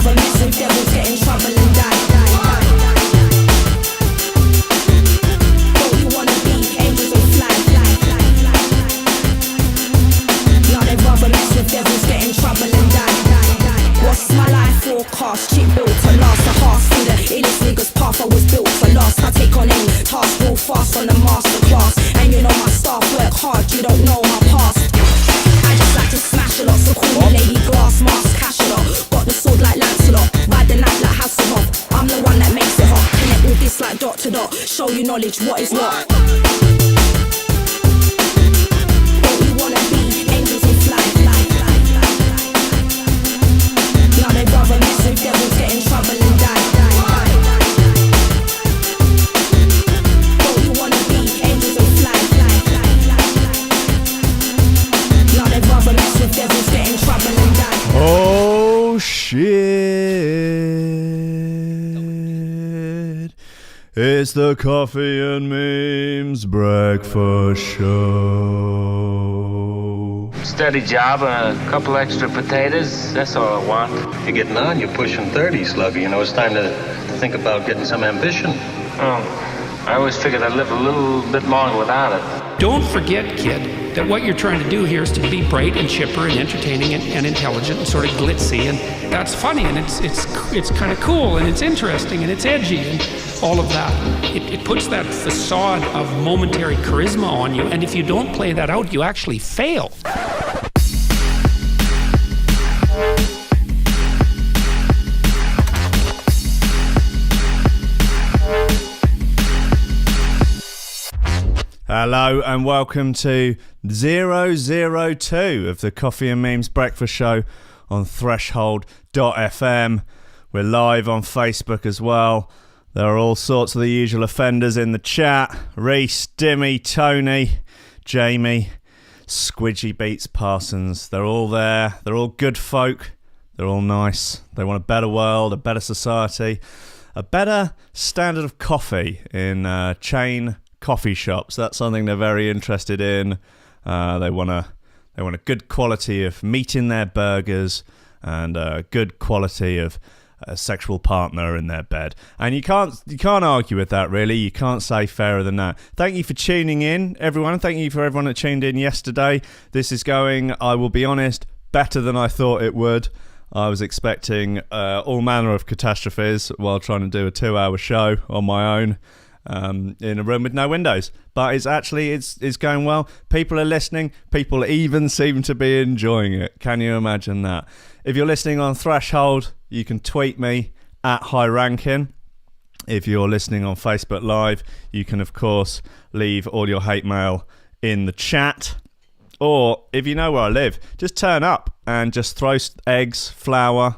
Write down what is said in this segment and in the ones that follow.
rather mess with devils, get in trouble and die. Don't you wanna be angels and fly? Now they'd rather mess with devils, get in trouble and die. What's my life forecast? Shit built to last. A half through the illest niggas path I was built to last. I take on any task real fast on the masterclass. And you know my staff work hard, you don't know my past. I just like to smash a lot, so call me Lady Glass, mask, cash a lot. Got the sword like Lancelot, ride the night like Hasselhoff. I'm the one that makes it hot, connect with this like dot to dot. Show you knowledge, what is what. Don't you wanna be angels and fly? Now they'd rather mess with devils, get in trouble and die. Don't you wanna be angels and fly? Now they'd rather mess with devils, get in trouble and die. Oh shit. It's the Coffee and Memes Breakfast Show. Steady job and a couple extra potatoes, that's all I want. You're getting on, you're pushing 30, Slugger. You know, it's time to think about getting some ambition. Oh, I always figured I'd live a little bit longer without it. Don't forget, kid, that what you're trying to do here is to be bright and chipper and entertaining and intelligent and sort of glitzy, and that's funny, and it's kind of cool, and it's interesting, and it's edgy, and all of that. It puts that facade of momentary charisma on you, and if you don't play that out, you actually fail. Hello and welcome to 002 of the Coffee and Memes Breakfast Show on Threshold.fm. We're live on Facebook as well. There are all sorts of the usual offenders in the chat. Reese, Dimmy, Tony, Jamie, Squidgy Beats Parsons. They're all there. They're all good folk. They're all nice. They want a better world, a better society, a better standard of coffee in chain coffee shops. That's something they're very interested in. They want a good quality of meat in their burgers and a good quality of a sexual partner in their bed. And you can't argue with that, really. You can't say fairer than that. Thank you for tuning in, everyone. Thank you for everyone that tuned in yesterday. This is going, I will be honest, better than I thought it would. I was expecting all manner of catastrophes while trying to do a 2-hour show on my own. In a room with no windows, but it's going well. People are listening. People even seem to be enjoying it. Can you imagine that? If you're listening on Threshold, you can tweet me at Rankin. If you're listening on Facebook Live, you can of course leave all your hate mail in the chat. Or if you know where I live, just turn up and just throw eggs, flour,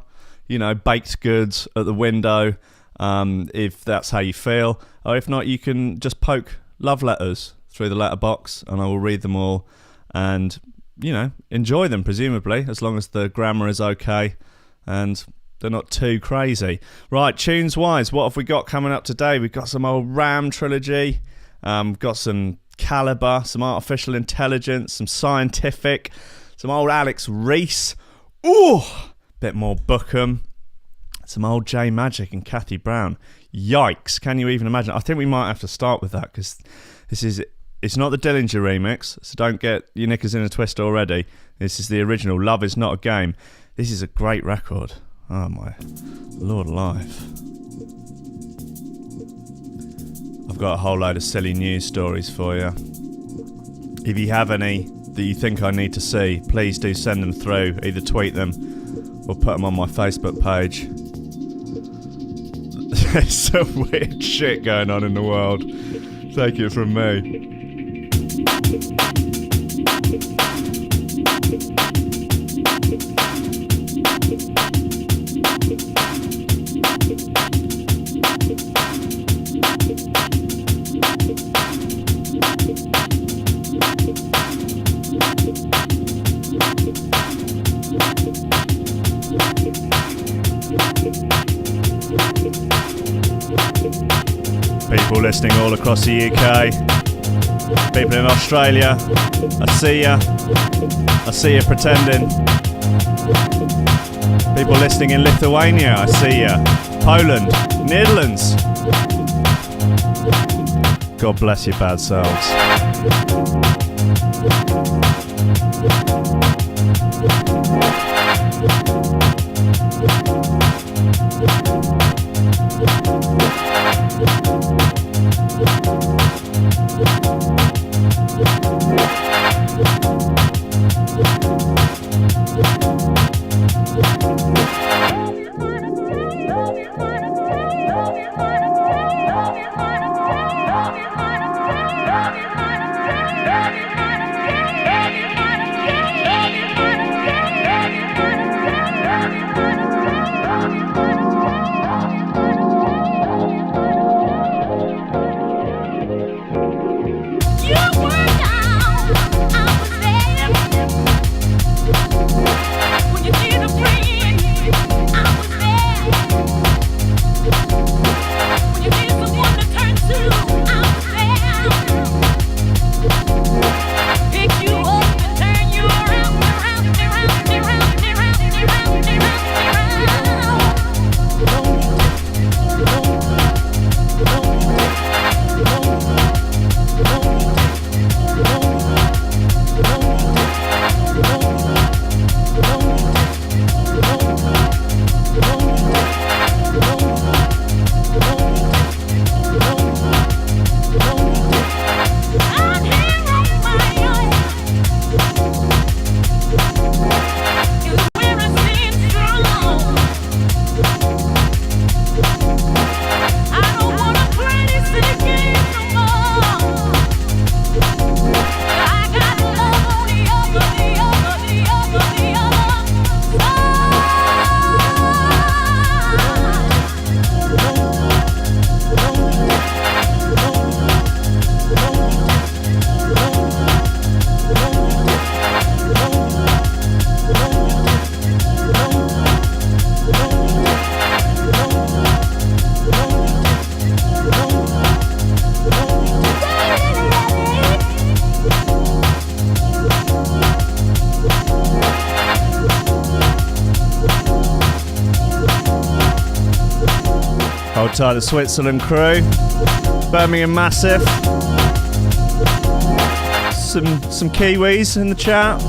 baked goods at the window. If that's how you feel, or if not, you can just poke love letters through the letterbox and I will read them all and, enjoy them, presumably, as long as the grammar is okay and they're not too crazy. Right, tunes-wise, what have we got coming up today? We've got some old Ram trilogy, got some Caliber, some Artificial Intelligence, some Scientific, some old Alex Reese, bit more Bookham, some old J Magic and Kathy Brown. Yikes, can you even imagine? I think we might have to start with that because it's not the Dillinger remix, so don't get your knickers in a twist already. This is the original, Love Is Not a Game. This is a great record. Oh my Lord alive. I've got a whole load of silly news stories for you. If you have any that you think I need to see, please do send them through. Either tweet them or put them on my Facebook page. There's some weird shit going on in the world. Take it from me. People listening all across the UK, people in Australia, I see ya pretending. People listening in Lithuania, I see ya. Poland, Netherlands. God bless your bad selves. Hold tight, the Switzerland crew. Birmingham Massive. Some Kiwis in the chat.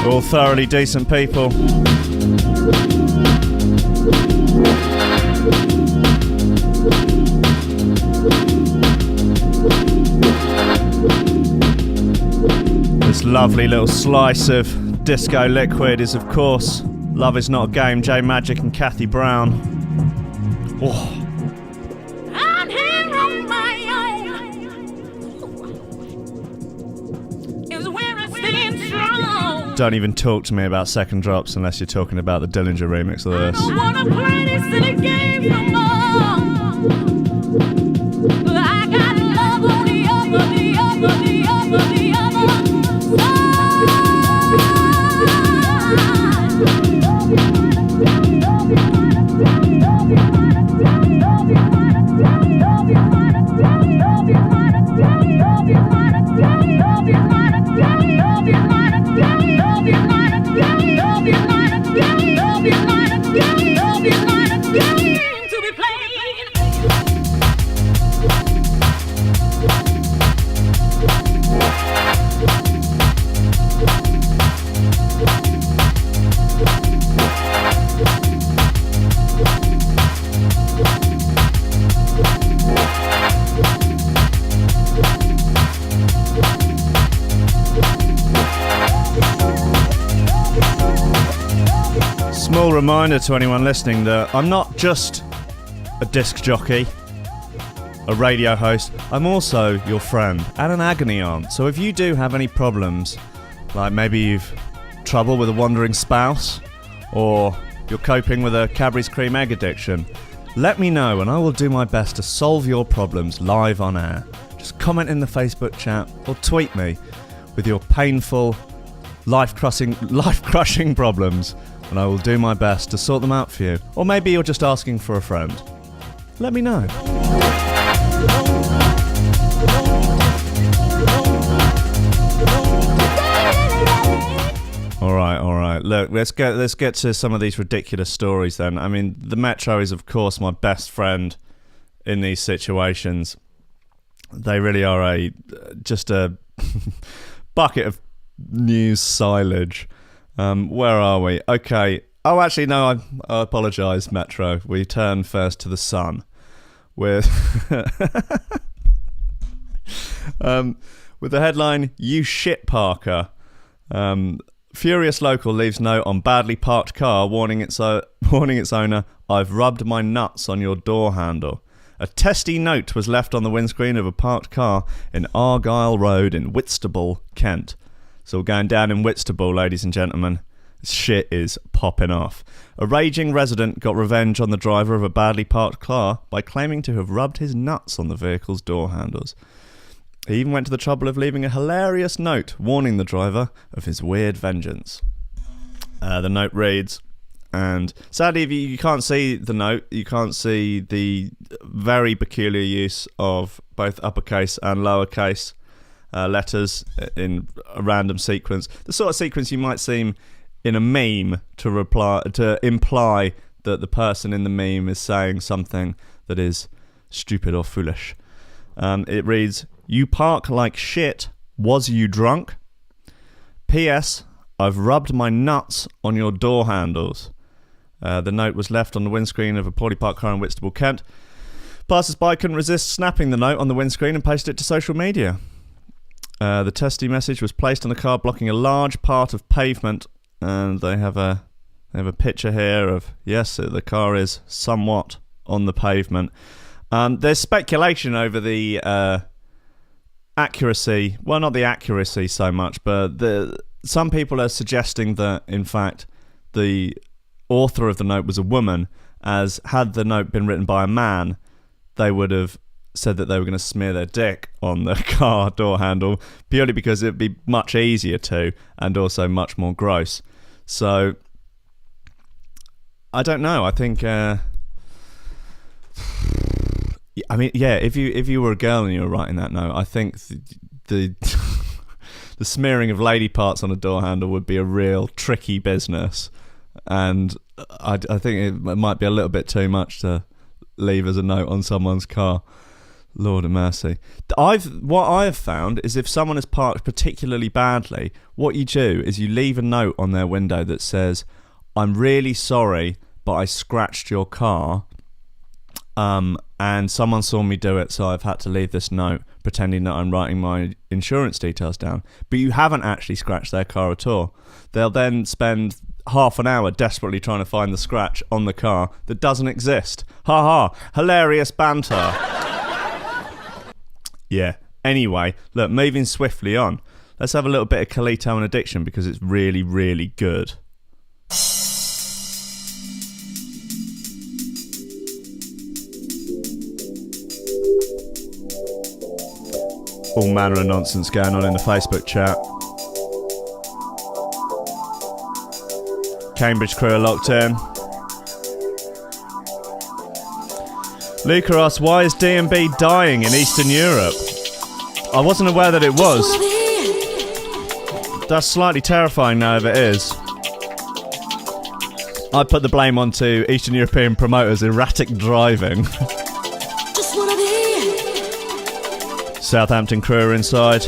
All thoroughly decent people. This lovely little slice of disco liquid is, of course, Love Is Not a Game, J Magic and Kathy Brown. Oh. I'm here on my own. Is where I stand strong. Don't even talk to me about Second Drops unless you're talking about the Dillinger remix of this. I don't wanna play this silly game no more. I got love on the other Small reminder to anyone listening that I'm not just a disc jockey, a radio host, I'm also your friend and an agony aunt. So if you do have any problems, like maybe you've trouble with a wandering spouse, or you're coping with a Cadbury's cream egg addiction, let me know and I will do my best to solve your problems live on air. Just comment in the Facebook chat or tweet me with your painful, life-crushing problems, and I will do my best to sort them out for you. Or maybe you're just asking for a friend. Let me know. All right. Look, let's get to some of these ridiculous stories then. I mean, the Metro is, of course, my best friend in these situations. They really are just a bucket of news silage. Where are we? Okay. Oh, actually, no, I apologise, Metro. We turn first to the Sun with with the headline, "You shit, Parker." Furious local leaves note on badly parked car warning its owner, "I've rubbed my nuts on your door handle." A testy note was left on the windscreen of a parked car in Argyle Road in Whitstable, Kent. So we're going down in Whitstable, ladies and gentlemen. Shit is popping off. A raging resident got revenge on the driver of a badly parked car by claiming to have rubbed his nuts on the vehicle's door handles. He even went to the trouble of leaving a hilarious note warning the driver of his weird vengeance. The note reads, and sadly, if you can't see the note, you can't see the very peculiar use of both uppercase and lowercase letters in a random sequence. The sort of sequence you might see in a meme to imply that the person in the meme is saying something that is stupid or foolish. It reads, "You park like shit. Was you drunk? P.S. I've rubbed my nuts on your door handles." The note was left on the windscreen of a poorly parked car in Whitstable, Kent. Passers-by couldn't resist snapping the note on the windscreen and posted it to social media. The testy message was placed on the car, blocking a large part of pavement, and they have a picture here of, yes, the car is somewhat on the pavement. There's speculation over the accuracy. Well, not the accuracy so much, but some people are suggesting that, in fact, the author of the note was a woman, as had the note been written by a man, they would have said that they were going to smear their dick on the car door handle, purely because it'd be much easier to, and also much more gross. So, I don't know. I think... I mean, yeah. If you were a girl and you were writing that note, I think the the smearing of lady parts on a door handle would be a real tricky business, and I think it might be a little bit too much to leave as a note on someone's car. Lord of mercy. What I have found is if someone has parked particularly badly, what you do is you leave a note on their window that says, "I'm really sorry, but I scratched your car. And someone saw me do it, so I've had to leave this note pretending that I'm writing my insurance details down." But you haven't actually scratched their car at all. They'll then spend half an hour desperately trying to find the scratch on the car that doesn't exist. Ha ha, hilarious banter. Yeah, anyway, look, moving swiftly on. Let's have a little bit of Calito and Addiction because it's really, really good. All manner of nonsense going on in the Facebook chat. Cambridge crew are locked in. Luca asks, why is D&B dying in Eastern Europe? I wasn't aware that it was. That's slightly terrifying now if it is. I put the blame onto Eastern European promoters' erratic driving. Southampton crew are inside.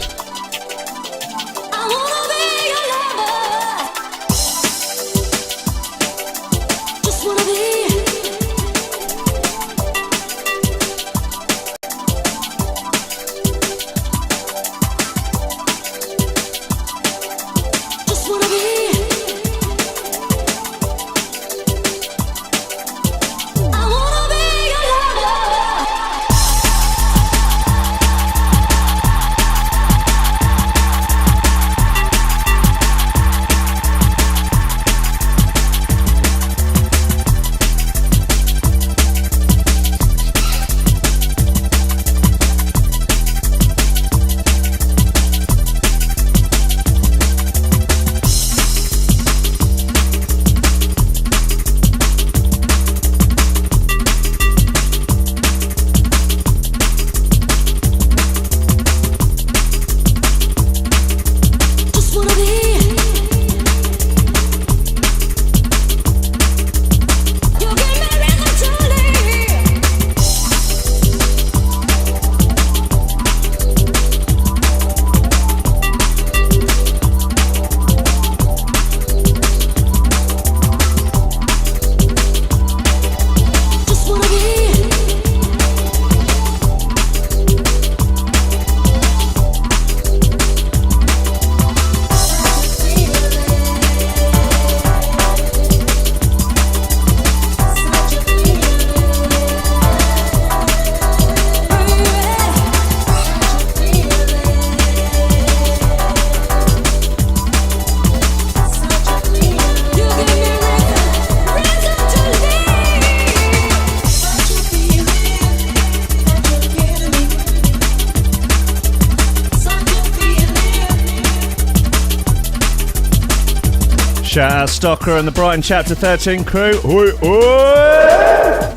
Shout out Stocker and the Brighton Chapter 13 crew. Oi, oi!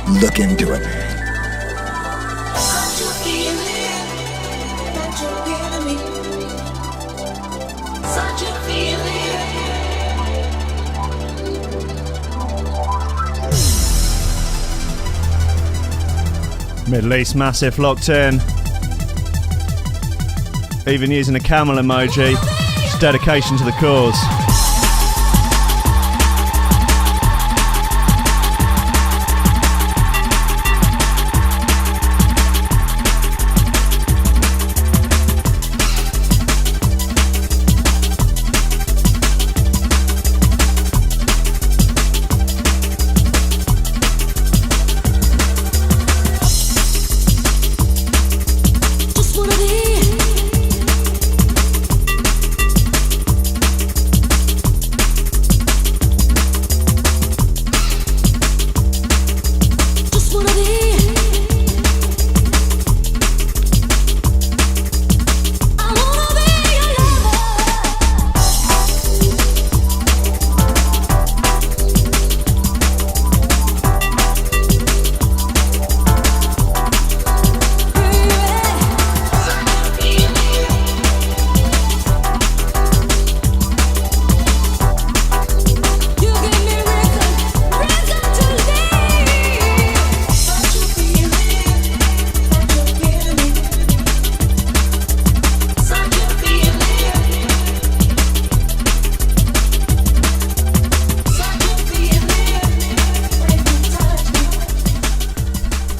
Look into it. Middle East Massive locked in. Even using a camel emoji. It's dedication to the cause.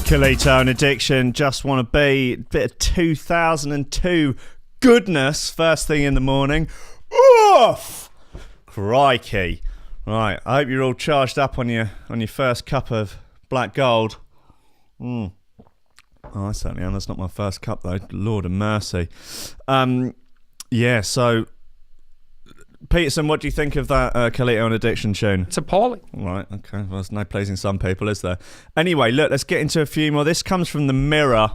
Kalito and Addiction, Just Wanna Be, bit of 2002 goodness first thing in the morning. Oof! Crikey. Right, I hope you're all charged up on your first cup of black gold. Oh, I certainly am. That's not my first cup though. Lord of mercy. Yeah, so Peterson, what do you think of that Kalito and Addiction tune? It's appalling. Right, okay. Well, there's no pleasing some people, is there? Anyway, look, let's get into a few more. This comes from the Mirror,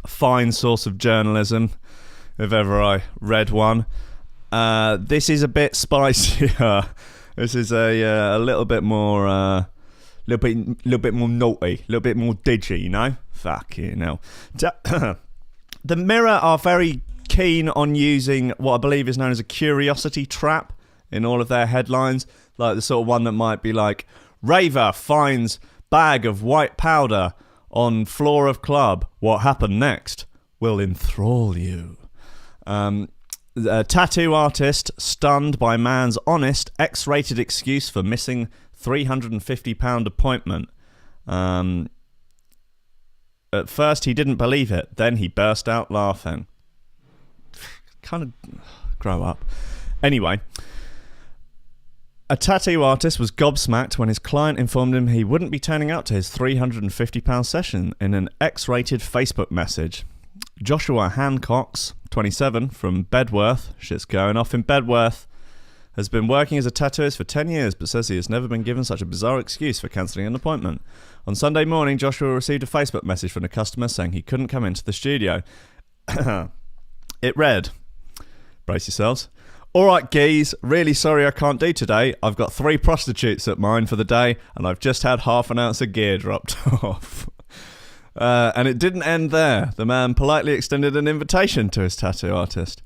a fine source of journalism, if ever I read one. This is a bit spicier. This is a little bit more, little bit more naughty, a little bit more digi, you know? Fuck you know. The Mirror are very keen on using what I believe is known as a curiosity trap in all of their headlines, like the sort of one that might be like, raver finds bag of white powder on floor of club, what happened next will enthrall you. A tattoo artist stunned by man's honest X-rated excuse for missing £350 appointment. At first he didn't believe it, then he burst out laughing. Kind of grow up. Anyway, a tattoo artist was gobsmacked when his client informed him he wouldn't be turning up to his £350 session in an X-rated Facebook message. Joshua Hancox, 27, from Bedworth, shit's going off in Bedworth, has been working as a tattooist for 10 years but says he has never been given such a bizarre excuse for cancelling an appointment. On Sunday morning, Joshua received a Facebook message from a customer saying he couldn't come into the studio. It read, brace yourselves, alright geez, really sorry I can't do today. I've got 3 prostitutes at mine for the day and I've just had half an ounce of gear dropped off. And it didn't end there. The man politely extended an invitation to his tattoo artist.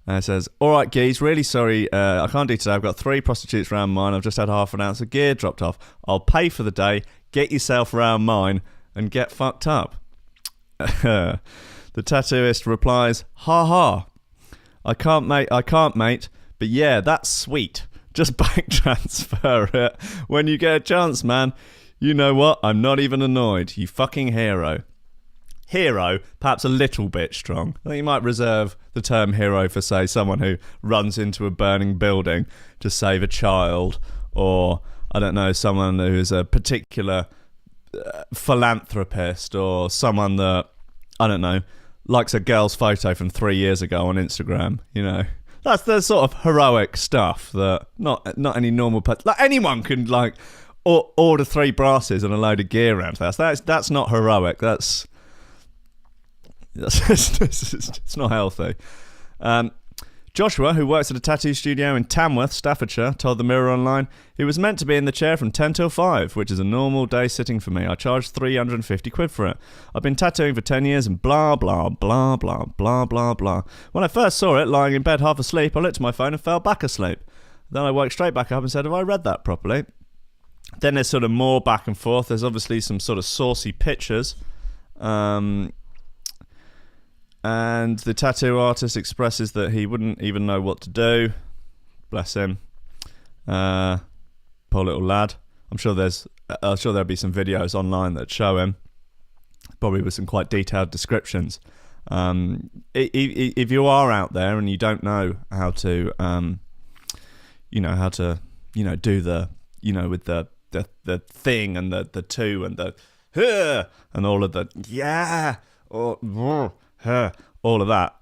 It says, all right, geez, really sorry. I can't do today. I've got 3 prostitutes round mine. I've just had half an ounce of gear dropped off. I'll pay for the day. Get yourself round mine and get fucked up. The tattooist replies, ha ha. I can't, mate. But yeah, that's sweet. Just bank transfer it when you get a chance, man. You know what? I'm not even annoyed. You fucking hero. Hero, perhaps a little bit strong. I think you might reserve the term hero for, say, someone who runs into a burning building to save a child, or, I don't know, someone who's a particular philanthropist, or someone that, I don't know, likes a girl's photo from 3 years ago on Instagram, you know. That's the sort of heroic stuff that not any normal person... Like, anyone can, like, order 3 brasses and a load of gear around the house. That's not heroic. That's it's not healthy. Joshua, who works at a tattoo studio in Tamworth, Staffordshire, told the Mirror Online he was meant to be in the chair from 10 till 5, which is a normal day sitting for me. I charged 350 quid for it. I've been tattooing for 10 years and blah, blah, blah, blah, blah, blah, blah. When I first saw it, lying in bed half asleep, I looked at my phone and fell back asleep. Then I woke straight back up and said, have I read that properly? Then there's sort of more back and forth. There's obviously some sort of saucy pictures. And the tattoo artist expresses that he wouldn't even know what to do. Bless him. Poor little lad. I'm sure there'll be some videos online that show him, probably with some quite detailed descriptions. If you are out there and you don't know how to, do the, with the thing and the two and the and all of the or all of that,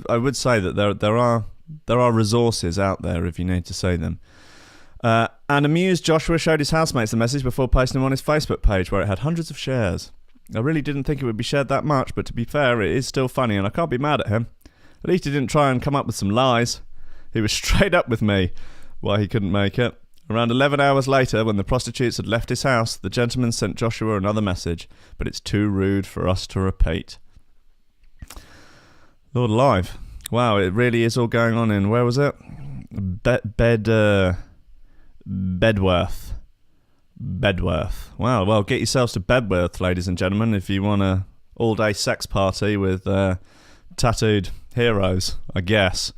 I would say that there are resources out there if you need to see them. And amused Joshua showed his housemates the message before posting them on his Facebook page, where it had hundreds of shares. I really didn't think it would be shared that much, but to be fair, it is still funny, and I can't be mad at him. At least he didn't try and come up with some lies. He was straight up with me why he couldn't make it. Around 11 hours later, when the prostitutes had left his house, the gentleman sent Joshua another message, but it's too rude for us to repeat. Lord alive. Wow, it really is all going on in, where was it? Bedworth. Wow, well, get yourselves to Bedworth, ladies and gentlemen, if you want a all-day sex party with tattooed heroes, I guess.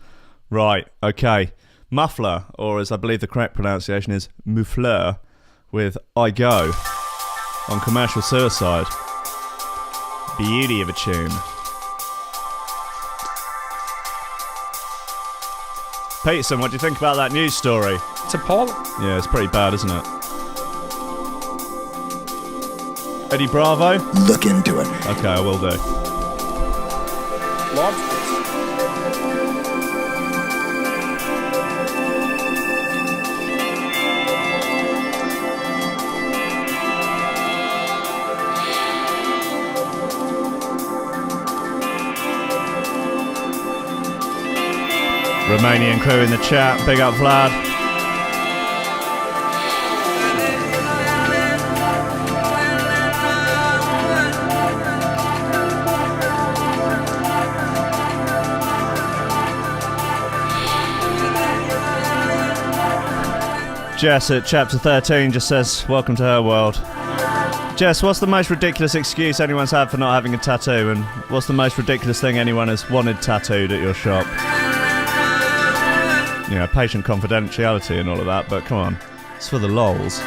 Right, okay. Muffler, or as I believe the correct pronunciation is, Muffleur, with I Go on Commercial Suicide. Beauty of a tune. Peterson, what do you think about that news story? It's appalling. Yeah, it's pretty bad, isn't it? Eddie Bravo? Look into it. Okay, I will do. Lobsters. Romanian crew in the chat. Big up, Vlad. Jess at chapter 13 just says, welcome to her world. Jess, what's the most ridiculous excuse anyone's had for not having a tattoo? And what's the most ridiculous thing anyone has wanted tattooed at your shop? You know, patient confidentiality and all of that, but come on, it's for the lols.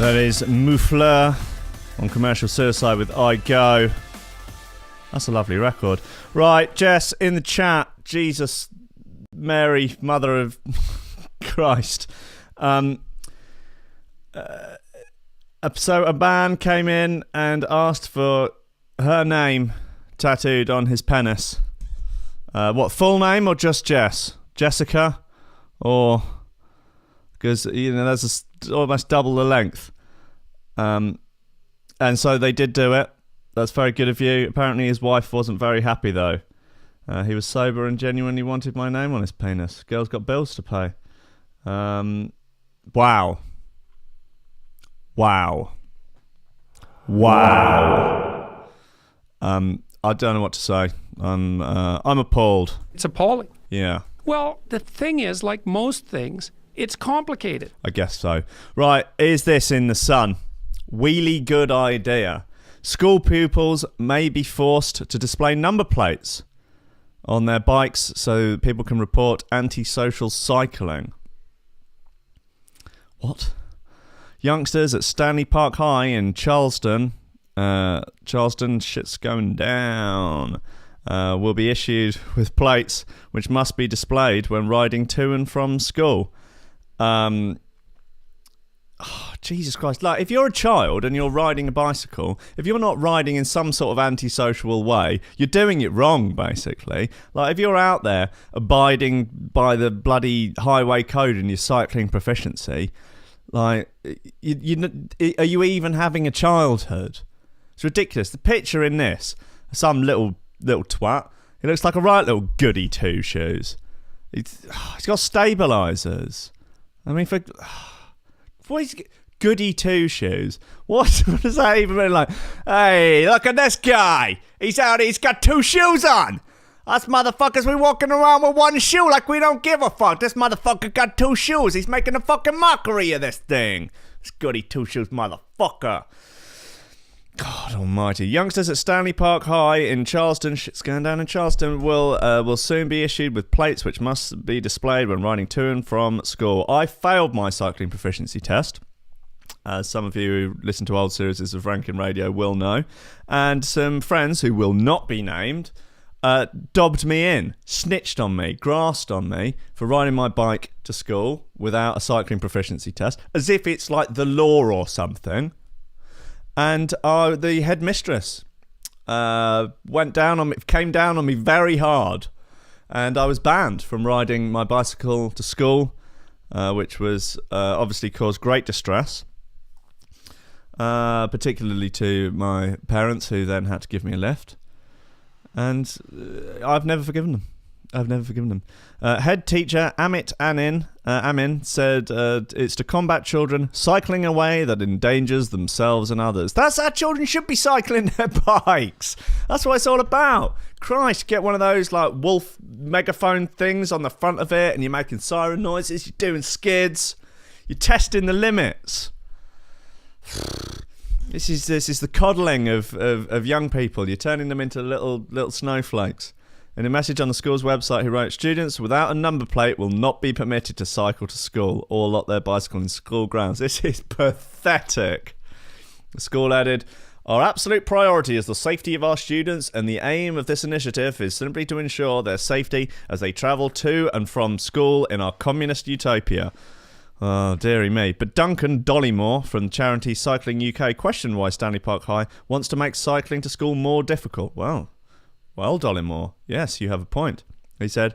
That is Moufleur on Commercial Suicide with I Go. That's a lovely record. Right, Jess, in the chat, Jesus, Mary, Mother of Christ. So a man came in and asked for her name tattooed on his penis. What, full name or just Jess? Jessica? Or... because, you know, that's almost double the length. And so they did do it. That's very good of you. Apparently his wife wasn't very happy, though. He was sober and genuinely wanted my name on his penis. Girl's got bills to pay. Wow. I don't know what to say. I'm appalled. It's appalling. Yeah. Well, the thing is, like most things, it's complicated. I guess so. Right, is this in the Sun? Wheelie good idea. School pupils may be forced to display number plates on their bikes so people can report antisocial cycling. What? Youngsters at Stanley Park High in Charleston, shit's going down, will be issued with plates which must be displayed when riding to and from school. Jesus Christ. Like, if you're a child and you're riding a bicycle, if you're not riding in some sort of antisocial way, you're doing it wrong, basically. Like, if you're out there abiding by the bloody highway code and your cycling proficiency, like, are you even having a childhood? It's ridiculous. The picture in this, some little twat, he looks like a right little goody two-shoes. He's got stabilisers. I mean, what is goody two-shoes? What does that even mean? Like, hey, look at this guy. He's out, he's got two shoes on. Us motherfuckers, we walking around with one shoe like we don't give a fuck. This motherfucker got two shoes. He's making a fucking mockery of this thing. This goody two-shoes motherfucker. God almighty. Youngsters at Stanley Park High in Charleston, shit's going down in Charleston, will soon be issued with plates which must be displayed when riding to and from school. I failed my cycling proficiency test, as some of you who listen to old series of Rankin Radio will know, and some friends who will not be named dobbed me in, snitched on me, grassed on me for riding my bike to school without a cycling proficiency test, as if it's like the law or something. And the headmistress came down on me very hard, and I was banned from riding my bicycle to school, which was obviously caused great distress, particularly to my parents, who then had to give me a lift. And I've never forgiven them. Head teacher Amit Amin said it's to combat children cycling in a way that endangers themselves and others. That's how children should be cycling their bikes. That's what it's all about. Christ, get one of those like wolf megaphone things on the front of it and you're making siren noises, you're doing skids, you're testing the limits. This is the coddling of young people. You're turning them into little snowflakes. In a message on the school's website, he wrote, students without a number plate will not be permitted to cycle to school or lot their bicycle in school grounds. This is pathetic. The school added, our absolute priority is the safety of our students, and the aim of this initiative is simply to ensure their safety as they travel to and from school in our communist utopia. Oh, dearie me. But Duncan Dollymore from charity Cycling UK questioned why Stanley Park High wants to make cycling to school more difficult. Well, Dollymore, yes, you have a point. He said,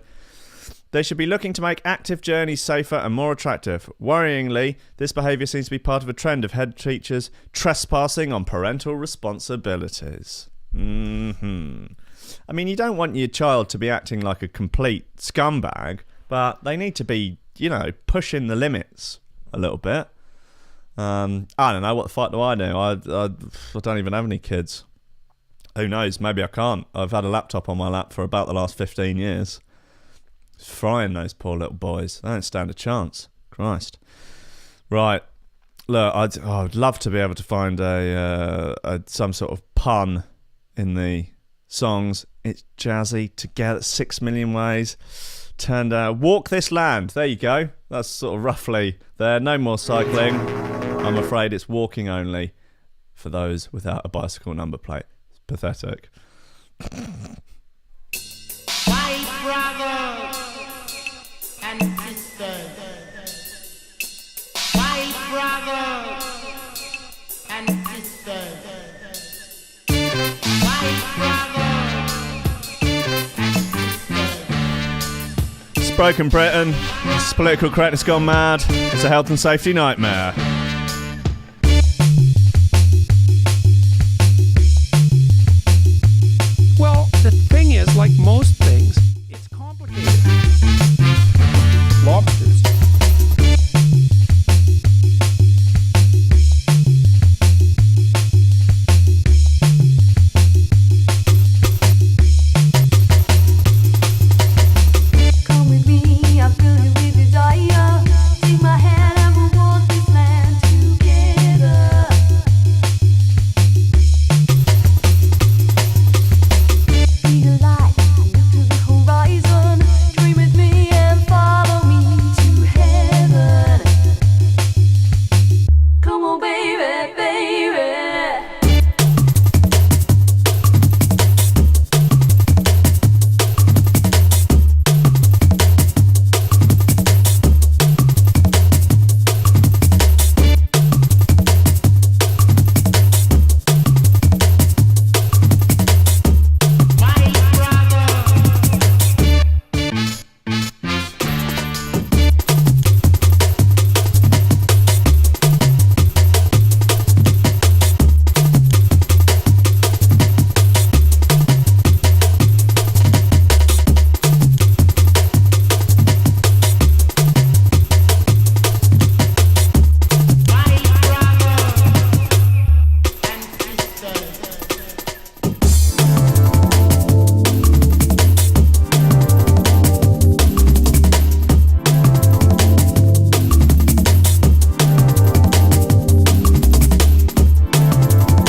they should be looking to make active journeys safer and more attractive. Worryingly, this behaviour seems to be part of a trend of head teachers trespassing on parental responsibilities. I mean, you don't want your child to be acting like a complete scumbag, but they need to be, pushing the limits a little bit. I don't know, what the fuck do I do? I don't even have any kids. Who knows? Maybe I can't. I've had a laptop on my lap for about the last 15 years. It's frying those poor little boys. They don't stand a chance. Christ. Right. Look, I'd love to be able to find some sort of pun in the songs. It's jazzy. Together, 6 million ways. Turned out. Walk this land. There you go. That's sort of roughly there. No more cycling. I'm afraid it's walking only for those without a bicycle number plate. It's pathetic. White brothers and sisters. White brothers and sisters. White brothers and sisters. It's broken Britain. It's political correctness gone mad. It's a health and safety nightmare. Well, the thing is, like most things, it's complicated. Lobsters. Come with me, I'm filled with desire. Take my hand and we'll walk this land together. Be the light, look to the horizon. Dream with me and follow me to heaven. Come on, baby, baby. White brothers. White brothers and sisters.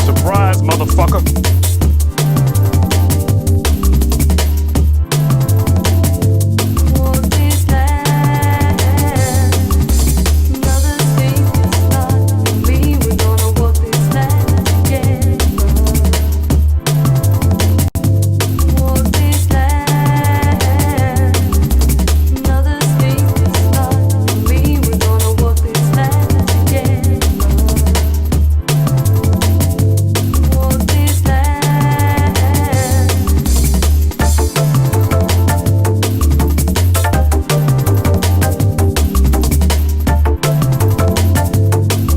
Surprise, motherfucker. Walk this land. Another state is not for me. We're gonna walk this land together. Walk this land. Another state is not for me. We're gonna walk this land together. Walk this land.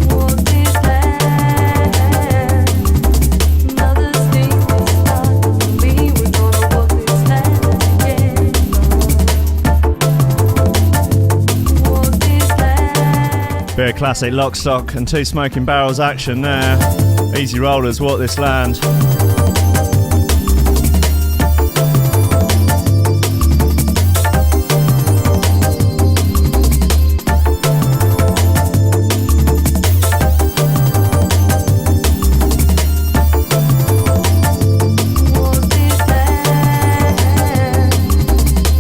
Walk this land. Another state is not for me. We're gonna walk this land together. Walk this land. Bit of classic lock, stock and two smoking barrels action there. Easy rollers, walk this land. Walk this land.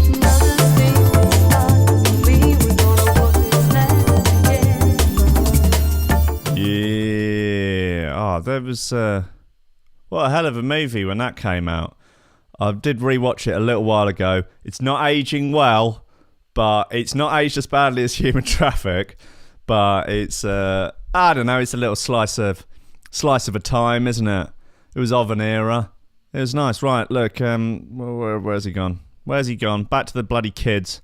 Another state is not for me. We're gonna walk this land together. Yeah. Oh, there was what a hell of a movie when that came out. I did rewatch it a little while ago. It's not aging well, but it's not aged as badly as Human Traffic. But it's I don't know. It's a little slice of a time, isn't it? It was of an era. It was nice. Right, look. Where's he gone? Where's he gone? Back to the bloody kids.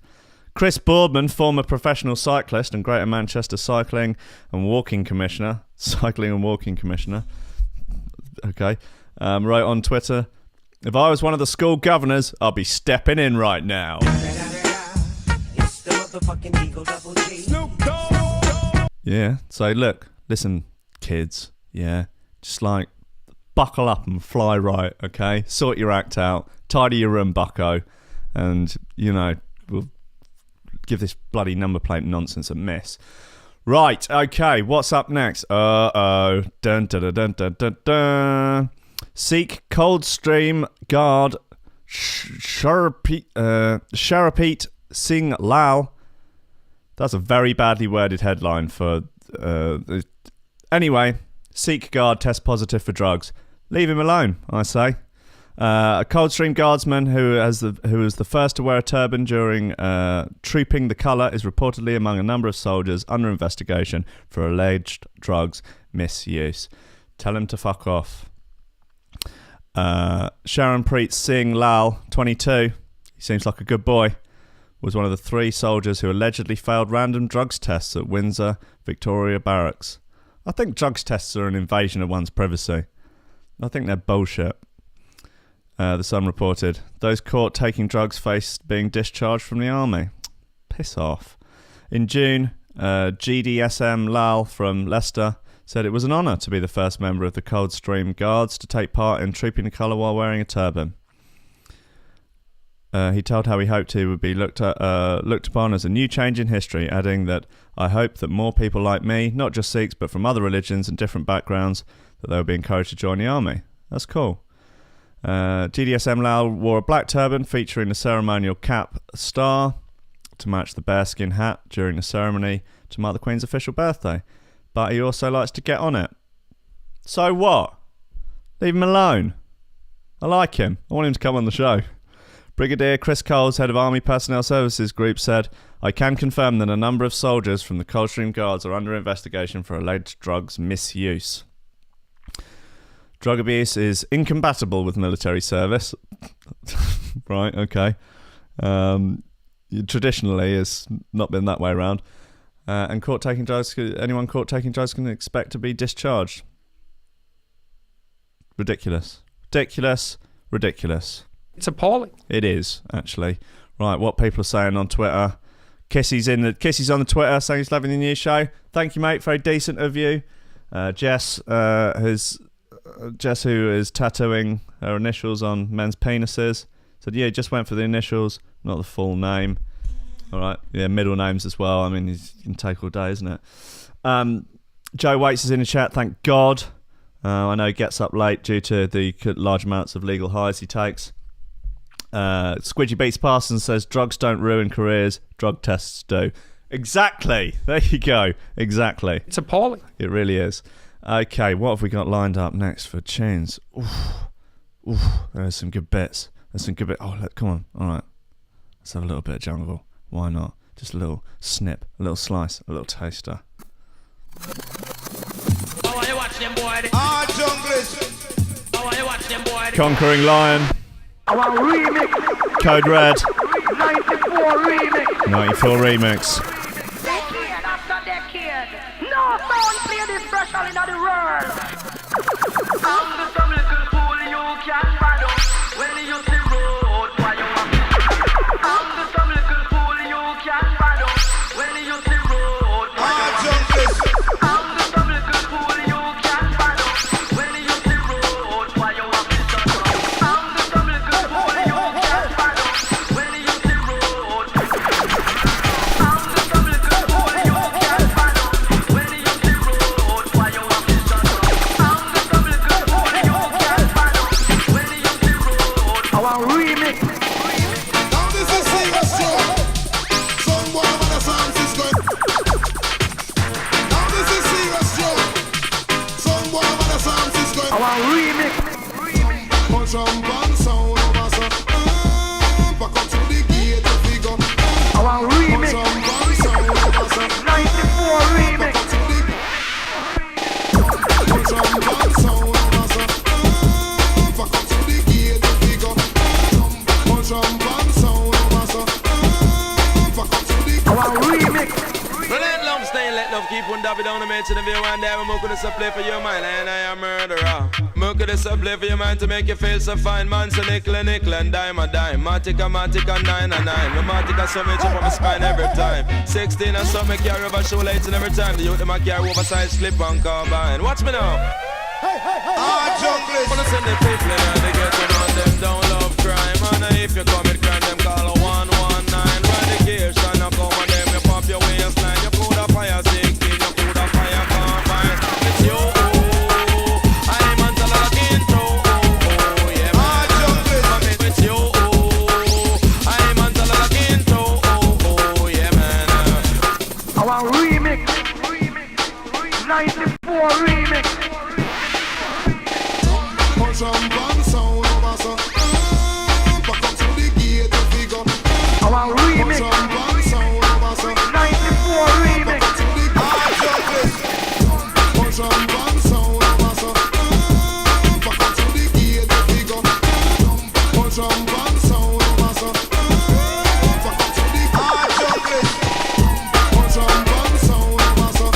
Chris Boardman, former professional cyclist and Greater Manchester Cycling and Walking Commissioner. Okay. Wrote on Twitter, if I was one of the school governors, I'd be stepping in right now. Yeah. So look, listen, kids. Yeah. Just like buckle up and fly right. Okay. Sort your act out. Tidy your room, bucko. And, you know, we'll give this bloody number plate nonsense a miss. Right, okay, what's up next? Uh-oh. Dun, dun, dun, dun, dun, dun, dun. Sikh Coldstream Guard Sharapit Singh Lal. That's a very badly worded headline for Anyway, Sikh guard tests positive for drugs. Leave him alone, I say. A Coldstream Guardsman who was the first to wear a turban during trooping the colour is reportedly among a number of soldiers under investigation for alleged drugs misuse. Tell him to fuck off. Sharon Preet Singh Lal, 22, he seems like a good boy, was one of the 3 soldiers who allegedly failed random drugs tests at Windsor Victoria Barracks. I think drugs tests are an invasion of one's privacy. I think they're bullshit. The Sun reported, those caught taking drugs faced being discharged from the army. Piss off. In June, GDSM Lal from Leicester said it was an honour to be the first member of the Coldstream Guards to take part in trooping the colour while wearing a turban. He told how he hoped he would be looked upon as a new change in history, adding that, I hope that more people like me, not just Sikhs but from other religions and different backgrounds, that they will be encouraged to join the army. That's cool. GDSM Lal wore a black turban featuring the ceremonial cap star to match the bearskin hat during the ceremony to mark the Queen's official birthday. But he also likes to get on it. So what? Leave him alone. I like him. I want him to come on the show. Brigadier Chris Coles, head of Army Personnel Services Group, said, I can confirm that a number of soldiers from the Coldstream Guards are under investigation for alleged drugs misuse. Drug abuse is incompatible with military service. Right, okay. Traditionally, it's not been that way around. And anyone caught taking drugs can expect to be discharged. Ridiculous. Ridiculous. It's appalling. It is, actually. Right, what people are saying on Twitter. Kissy's on the Twitter saying he's loving the new show. Thank you, mate. Very decent of you. Jess, who is tattooing her initials on men's penises, said, yeah, just went for the initials, not the full name. All right, yeah, middle names as well. I mean, it can take all day, isn't it? Joe Waits is in the chat, thank God. I know he gets up late due to the large amounts of legal highs he takes. Squidgy Beats Parsons says, drugs don't ruin careers, drug tests do. Exactly. There you go. Exactly. It's appalling. It really is. Okay, what have we got lined up next for tunes? Oof, there's some good bits. Oh, look, come on. All right. Let's have a little bit of jungle. Why not? Just a little snip, a little slice, a little taster. How you watch them, boy? Junglers. How you watch them, boy? Conquering Lion. Our remix. Code Red. 94 remix. 94 remix. Decade after decade. No sound play this special in the world. I'm the some little fool you can battle when you see road fire. I'm the some little fool you can battle when you see road fire. I'm the some little fool you can battle when you see road fire. I'm the some little fool you can battle when you see road fire. I'm the some little fool you can battle when you see road fire. I'm the some little fool you can battle when you see road fire. Our remix. Now this is serious show. Some boy with a San Francisco. Now this is serious show. Some boy with a San Francisco. Our remix. Punch and sound over so. Back up to the gate to figure. Our remix. Punch and sound over so. 94 remix. Punch and sound over so. Back up to the gate to figure. Punch and sound over so. Back up to the Our remix. Well, let love stay, let love keep on dabbing down the man to the view one day. We're going to play for your mind, and I am murderer. Look at this play for your mind to make you feel so fine, man. So nickel and dime a dime. Matica, 9 and 9. The Matica so much up on my spine every time. 16 and some make carry over shoelaces and every time. The youth them a carry oversized flip and carbine. Watch me now. junglers. Wanna send the people in and they get to know them don't love crime. And if you commit crime, them call a 119. Radication, I come on them, you pop your waistline. You could have fire 16, you could have fire combine. It's you, I'm until I get through. Yeah, man. It's you, I'm until I get through. Yeah, man. Our remix. 94 remix. Punch and bang sound over so. Back up to the gate to figure. Our remix. Punch and bang sound over so. 94 remix. Back up to the gate. Punch and bang sound over so. Back up to the gate to figure. Punch and bang sound over so. Back up to the gate. Punch and bang sound over so.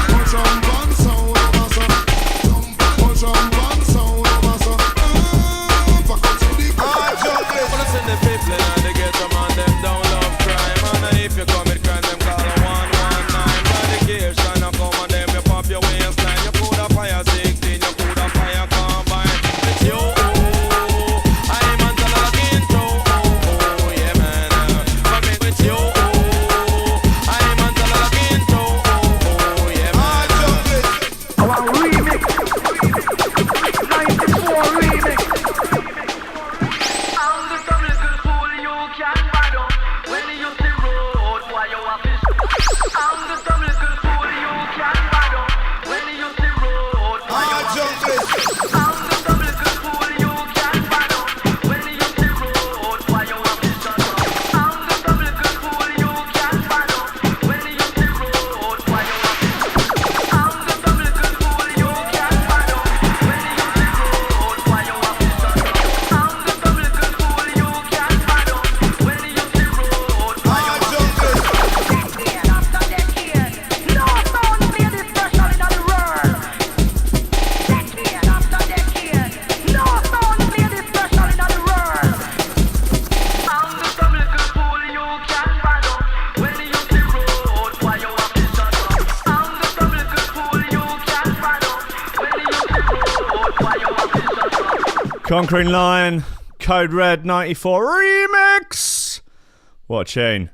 Punch and bang sound over so. Punch and bang sound over so. Back up to the gate. Wanna send the people in the ghetto, man, them don't love crime. And if you commit crime, them call a 119. Medication, I come on them, you pop your waistline. You put a fire 16, you put a fire combine. It's you, I'm on the login too. Yeah, man, come in with you. I'm on the login too. Yeah, man. Our remix. 94 remix. I'm the little fool you can bad up. When you see road, why you have this? I'm the little fool you can bad up. When you see road, why you have this? I'm the little fool you can bad up. When you see road, why you have this? I'm the little fool you can bad up. When you see road, why you have this? I'm the little fool you can bad up. When you see road, why you have this? I'm the little fool you can bad up. When you see road, why you have this? Decade after decade, no sound play this special in the world. Decade after decade, no sound play this special in the world. I'm the little fool you can bad up. When you see road, why you have this? I'm the little fool you can bad up. When you see road, why you have this? Conquering Lion, Code Red 94 remix. What a tune.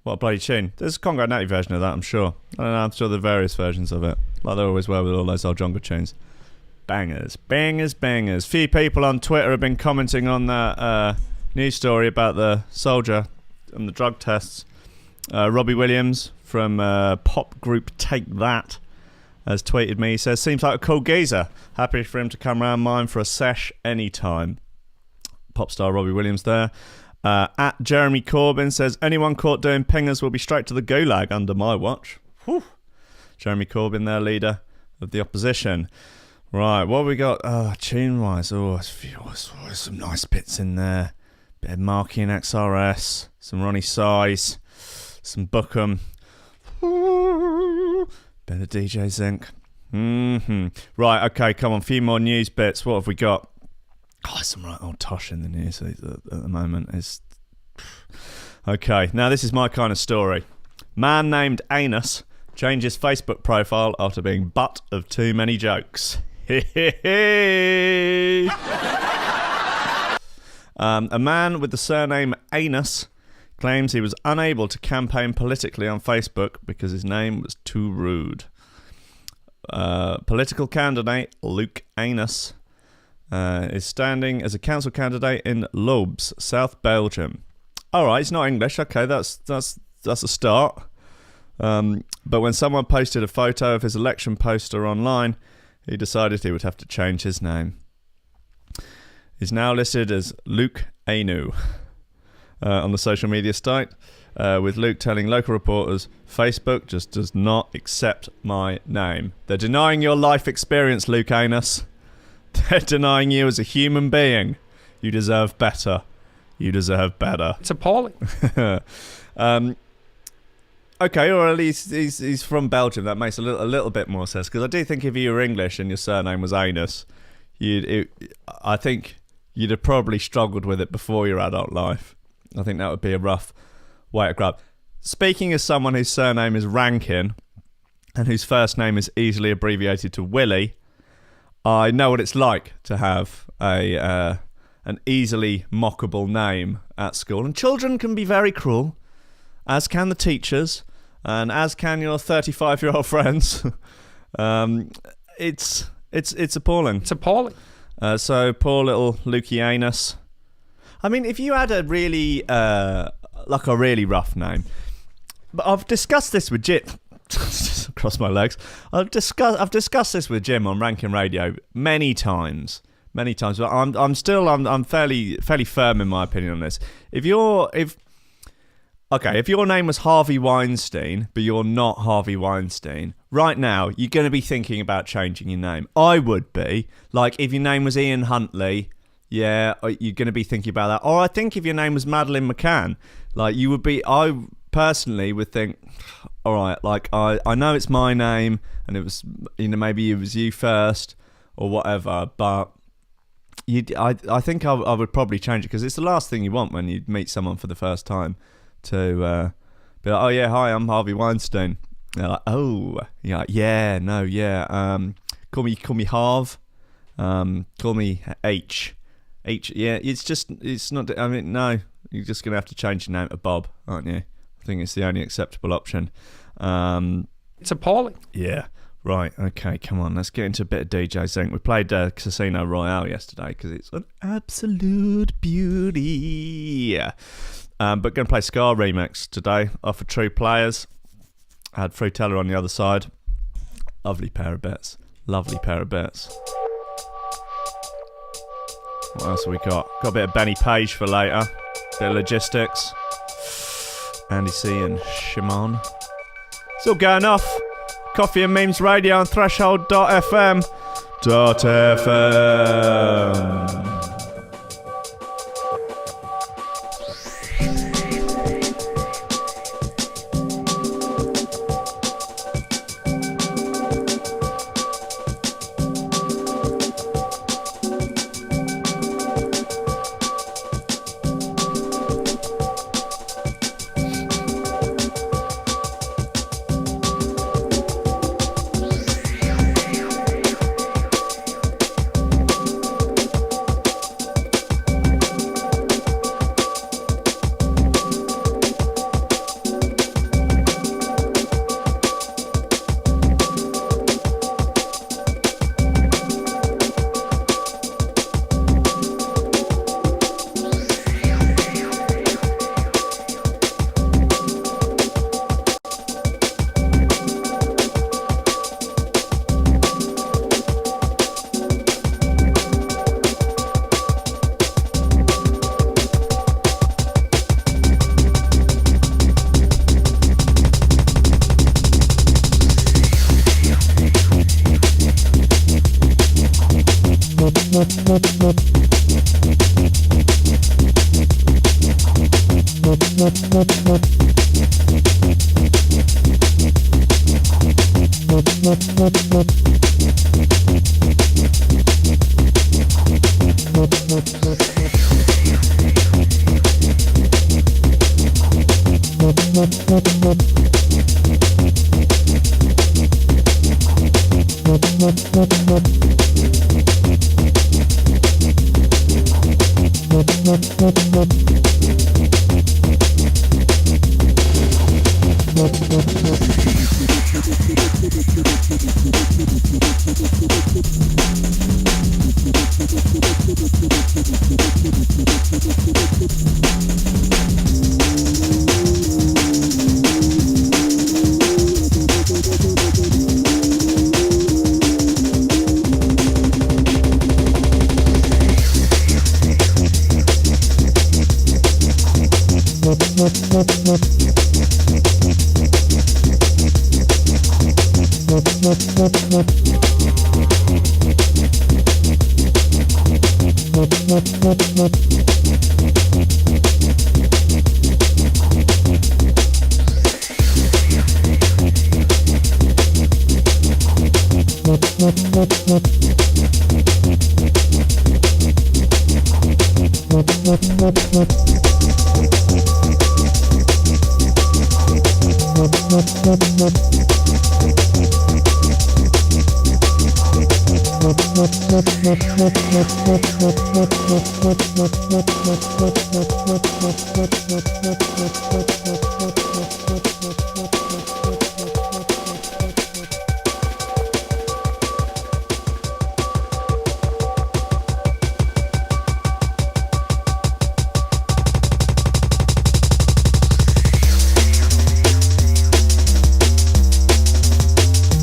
What a bloody tune. There's a Conquering 90 version of that, I'm sure. I don't know, I'm sure there are various versions of it. Like there always were with all those old jungle tunes. Bangers, bangers, bangers. Few people on Twitter have been commenting on that news story about the soldier and the drug tests. Robbie Williams from pop group Take That has tweeted me. He says, seems like a cool geezer. Happy for him to come round mine for a sesh anytime. Pop star Robbie Williams there. At Jeremy Corbyn says, anyone caught doing pingers will be straight to the gulag under my watch. Whew. Jeremy Corbyn there, leader of the opposition. Right, what have we got? Tune-wise, there's some nice bits in there. Bit of Marky and XRS, some Ronnie Size, some Bookham. Bit of DJ Zinc. Right, okay, come on, a few more news bits. What have we got? Oh, some right old tosh in the news at the moment. Okay, now this is my kind of story. Man named Anus changes Facebook profile after being butt of too many jokes. A man with the surname Anus claims he was unable to campaign politically on Facebook because his name was too rude. Political candidate Luke Anus is standing as a council candidate in Lobes, South Belgium. All right, it's not English. Okay, that's a start. But when someone posted a photo of his election poster online, he decided he would have to change his name. He's now listed as Luke Anu on the social media site, with Luke telling local reporters, Facebook just does not accept my name. They're denying your life experience, Luke Anus. They're denying you as a human being. You deserve better. You deserve better. It's appalling. Okay, or at least he's from Belgium. That makes a little bit more sense, because I do think if you were English and your surname was Anus, I think you'd have probably struggled with it before your adult life. I think that would be a rough way to grab. Speaking as someone whose surname is Rankin and whose first name is easily abbreviated to Willie, I know what it's like to have an easily mockable name at school. And children can be very cruel, as can the teachers, and as can your 35-year-old friends. It's appalling. It's appalling. So poor little Lukey Anus. I mean, if you had a really really rough name, but I've discussed this with Jit. cross my legs. I've discussed this with Jim on Rankin Radio many times, but I'm fairly firm in my opinion on this. If your name was Harvey Weinstein, but you're not Harvey Weinstein, right now you're going to be thinking about changing your name. I would be. Like, if your name was Ian Huntley, yeah, you're going to be thinking about that. Or I think if your name was Madeleine McCann, like, you would be. I personally would think, all right, like, I know it's my name, and it was, maybe it was you first or whatever, but I think I would probably change it, because it's the last thing you want when you meet someone for the first time, to be like, oh yeah, hi, I'm Harvey Weinstein. And they're like, oh, you're like, yeah, no, yeah, call me Harv, call me H, yeah, it's not, I mean, no, you're just going to have to change your name to Bob, aren't you? I think it's the only acceptable option. It's appalling. Yeah. Right, okay, come on, let's get into a bit of DJ Zinc. We played Casino Royale yesterday because it's an absolute beauty. But going to play Scar Remix today off of True Players. I had Frutella on the other side. Lovely pair of bits. What else have we got? Got a bit of Benny Page for later. Bit of Logistics. Andy C and Shimon. It's all going off. Coffee and Memes Radio on Threshold.fm.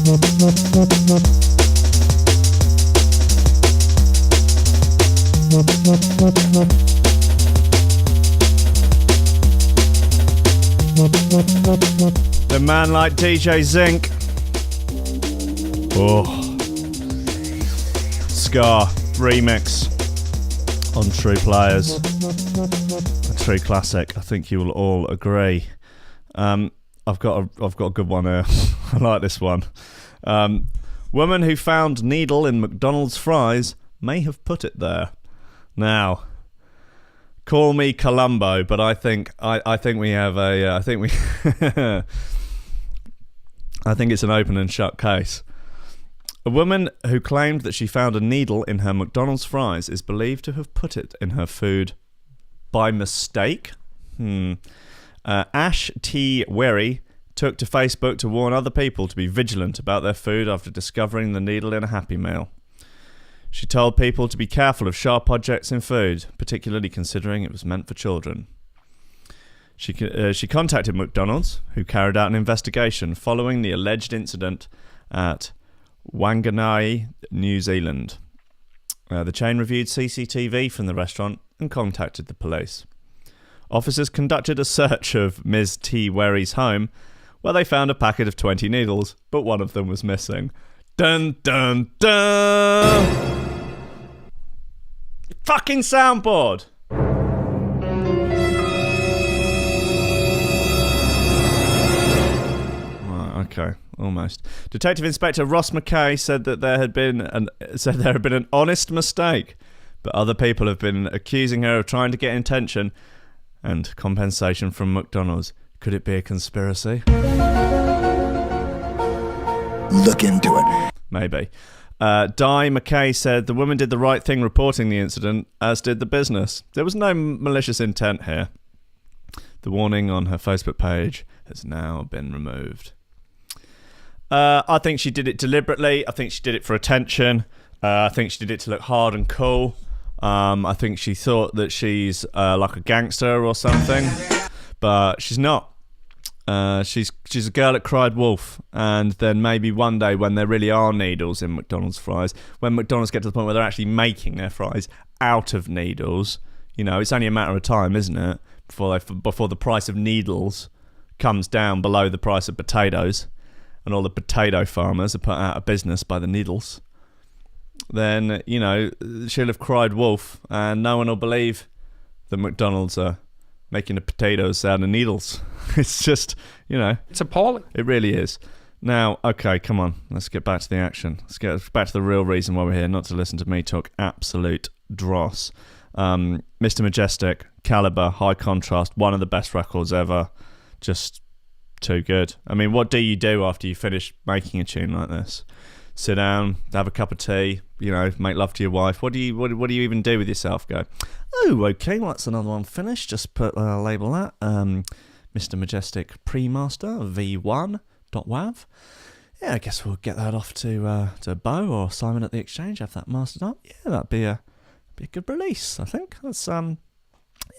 The man like DJ Zinc. Oh. Scar remix on True Players. A true classic. I think you will all agree. I've got a good one here. I like this one. Woman who found needle in McDonald's fries may have put it there. Now, call me Columbo, but I think we have a. I think it's an open and shut case. A woman who claimed that she found a needle in her McDonald's fries is believed to have put it in her food by mistake. Ash T. Werry took to Facebook to warn other people to be vigilant about their food after discovering the needle in a Happy Meal. She told people to be careful of sharp objects in food, particularly considering it was meant for children. She contacted McDonald's, who carried out an investigation following the alleged incident at Wanganui, New Zealand. The chain reviewed CCTV from the restaurant and contacted the police. Officers conducted a search of Ms. T. Werry's home, where they found a packet of 20 needles, but one of them was missing. Dun dun dun! Fucking soundboard! Okay, almost. Detective Inspector Ross McKay said that there had been an honest mistake, but other people have been accusing her of trying to get attention and compensation from McDonald's. Could it be a conspiracy? Look into it. Maybe. Di McKay said the woman did the right thing reporting the incident, as did the business. There was no malicious intent here. The warning on her Facebook page has now been removed. I think she did it deliberately. I think she did it for attention. I think she did it to look hard and cool. I think she thought that she's like a gangster or something, but she's not. She's a girl that cried wolf, and then maybe one day when there really are needles in McDonald's fries, when McDonald's get to the point where they're actually making their fries out of needles, you know, it's only a matter of time, isn't it, before the price of needles comes down below the price of potatoes, and all the potato farmers are put out of business by the needles. Then, you know, she'll have cried wolf, and no one will believe that McDonald's are making the potatoes out of needles. It's just, you know, it's appalling. It really is. Now, okay, come on, let's get back to the action. Let's get back to the real reason why we're here, not to listen to me talk absolute dross. Mr. Majestic, Caliber, High Contrast, one of the best records ever. Just too good. I mean, what do you do after you finish making a tune like this? Sit down, have a cup of tea, you know, make love to your wife. What do you even do with yourself? Go, oh, okay, well, that's another one finished. Just put label that. Mr. Majestic Pre-Master V1.wav. Yeah, I guess we'll get that off to Bo or Simon at the Exchange. Have that mastered up. Yeah, that'd be a good release. I think that's yeah,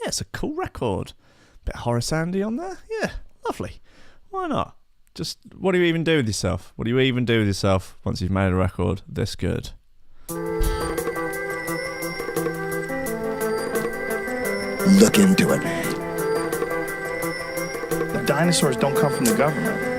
it's a cool record. Bit Horace Andy on there. Yeah, lovely. Why not? Just, what do you even do with yourself? What do you even do with yourself once you've made a record this good? Look into it. The dinosaurs don't come from the government.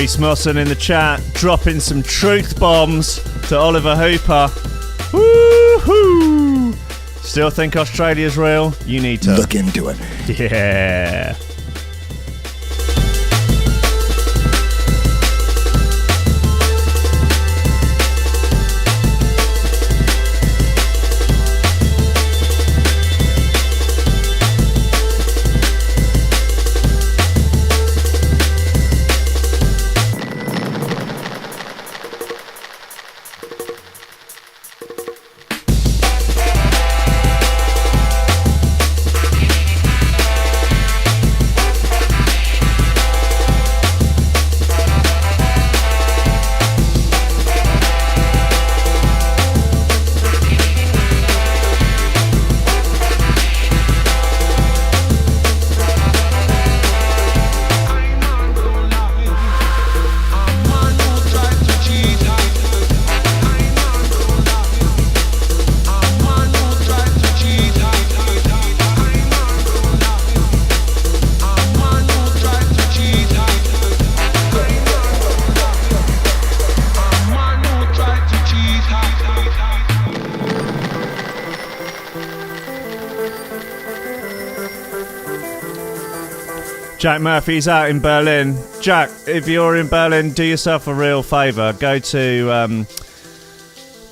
Reese Mosson in the chat, dropping some truth bombs to Oliver Hooper. Woohoo! Still think Australia's real? You need to Look into it. Yeah. Jack Murphy's out in Berlin. Jack, if you're in Berlin, do yourself a real favour. Go to...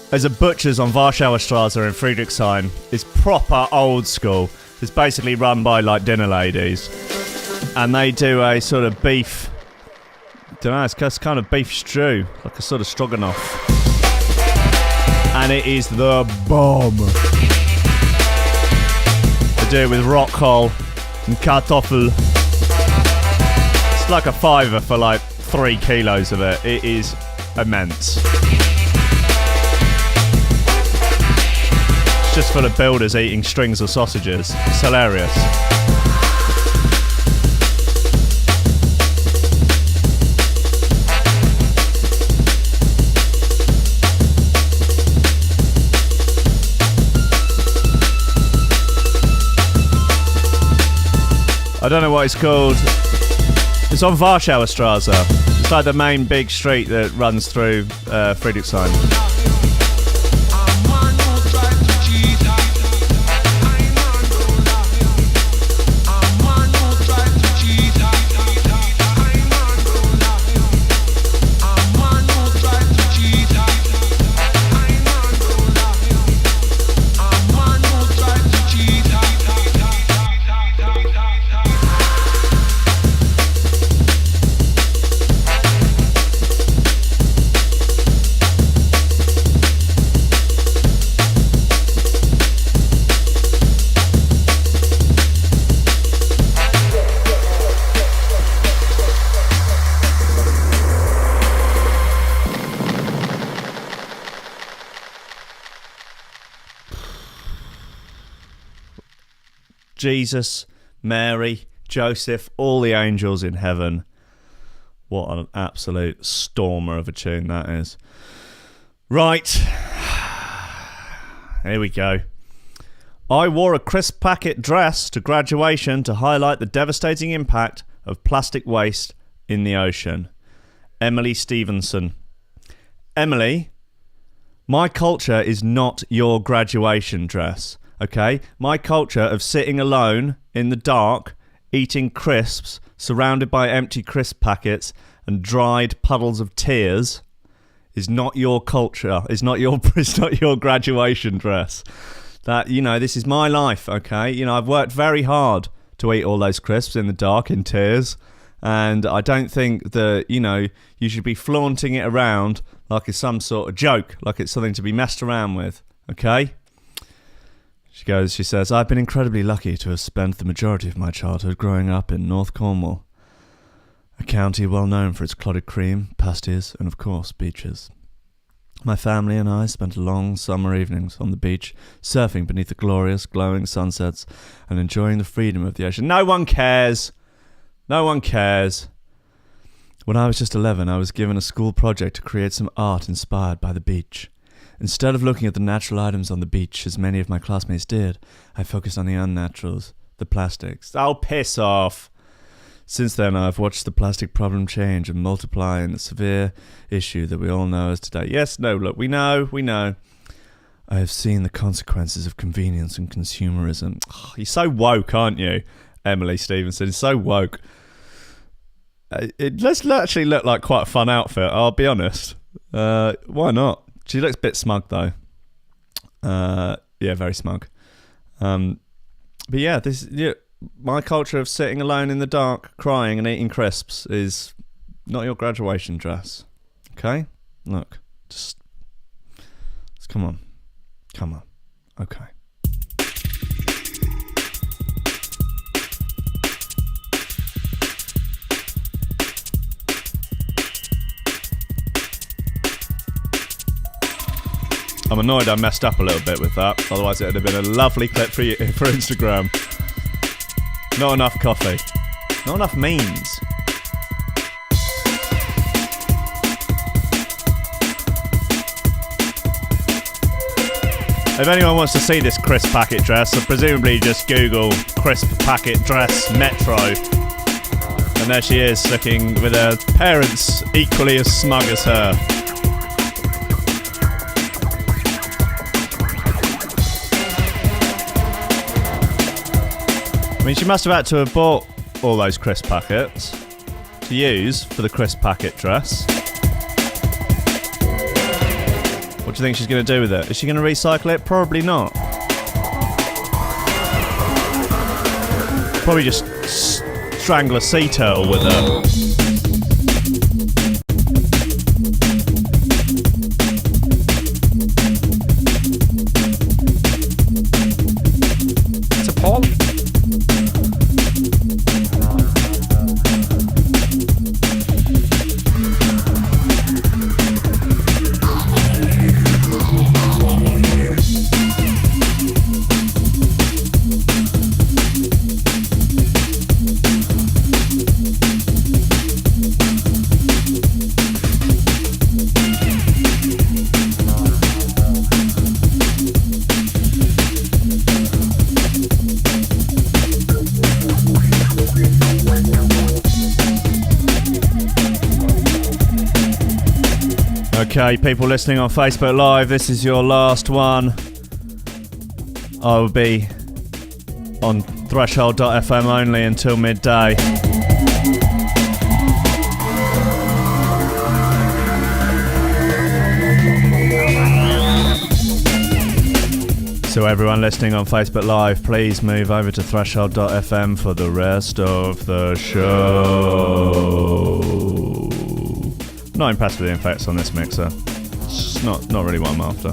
there's a butcher's on Warschauer Straße in Friedrichshain. It's proper old school. It's basically run by, like, dinner ladies. And they do a sort of beef... don't know, it's kind of beef stew. Like a sort of stroganoff. And it is the bomb. They do it with rockkohl and kartoffel. Like a £5 for like 3 kilos of it. It is immense. It's just full of builders eating strings of sausages. It's hilarious. I don't know what it's called. It's on Warschauer Straße. It's like the main big street that runs through Friedrichshain. Jesus, Mary, Joseph, all the angels in heaven. What an absolute stormer of a tune that is. Right. Here we go. I wore a crisp packet dress to graduation to highlight the devastating impact of plastic waste in the ocean. Emily Stevenson. Emily, my culture is not your graduation dress. Okay, my culture of sitting alone in the dark, eating crisps, surrounded by empty crisp packets and dried puddles of tears, is not your culture. It's not your graduation dress. That, you know, this is my life. Okay, you know, I've worked very hard to eat all those crisps in the dark in tears, and I don't think that, you know, you should be flaunting it around like it's some sort of joke, like it's something to be messed around with. Okay. She says, I've been incredibly lucky to have spent the majority of my childhood growing up in North Cornwall, a county well known for its clotted cream, pasties, and of course, beaches. My family and I spent long summer evenings on the beach, surfing beneath the glorious, glowing sunsets and enjoying the freedom of the ocean. No one cares. No one cares. When I was just 11, I was given a school project to create some art inspired by the beach. Instead of looking at the natural items on the beach, as many of my classmates did, I focused on the unnaturals, the plastics. Oh, piss off. Since then, I've watched the plastic problem change and multiply in the severe issue that we all know as today. Yes, no, look, we know. I have seen the consequences of convenience and consumerism. Oh, you're so woke, aren't you, Emily Stevenson? So woke. It does actually look like quite a fun outfit, I'll be honest. Why not? She looks a bit smug, though. Yeah, very smug. But yeah, my culture of sitting alone in the dark, crying and eating crisps is not your graduation dress. Okay? Look, just come on. Okay. I'm annoyed I messed up a little bit with that. Otherwise, it would have been a lovely clip for Instagram. Not enough coffee. Not enough memes. If anyone wants to see this crisp packet dress, so presumably just Google crisp packet dress Metro. And there she is, looking with her parents equally as smug as her. I mean, she must have had to have bought all those crisp packets to use for the crisp packet dress. What do you think she's going to do with it? Is she going to recycle it? Probably not. Probably just strangle a sea turtle with her. It's a Paul. Okay, people listening on Facebook Live, this is your last one. I will be on threshold.fm only until midday. So everyone listening on Facebook Live, please move over to threshold.fm for the rest of the show. Not impressed with the effects on this mixer. It's not really what I'm after.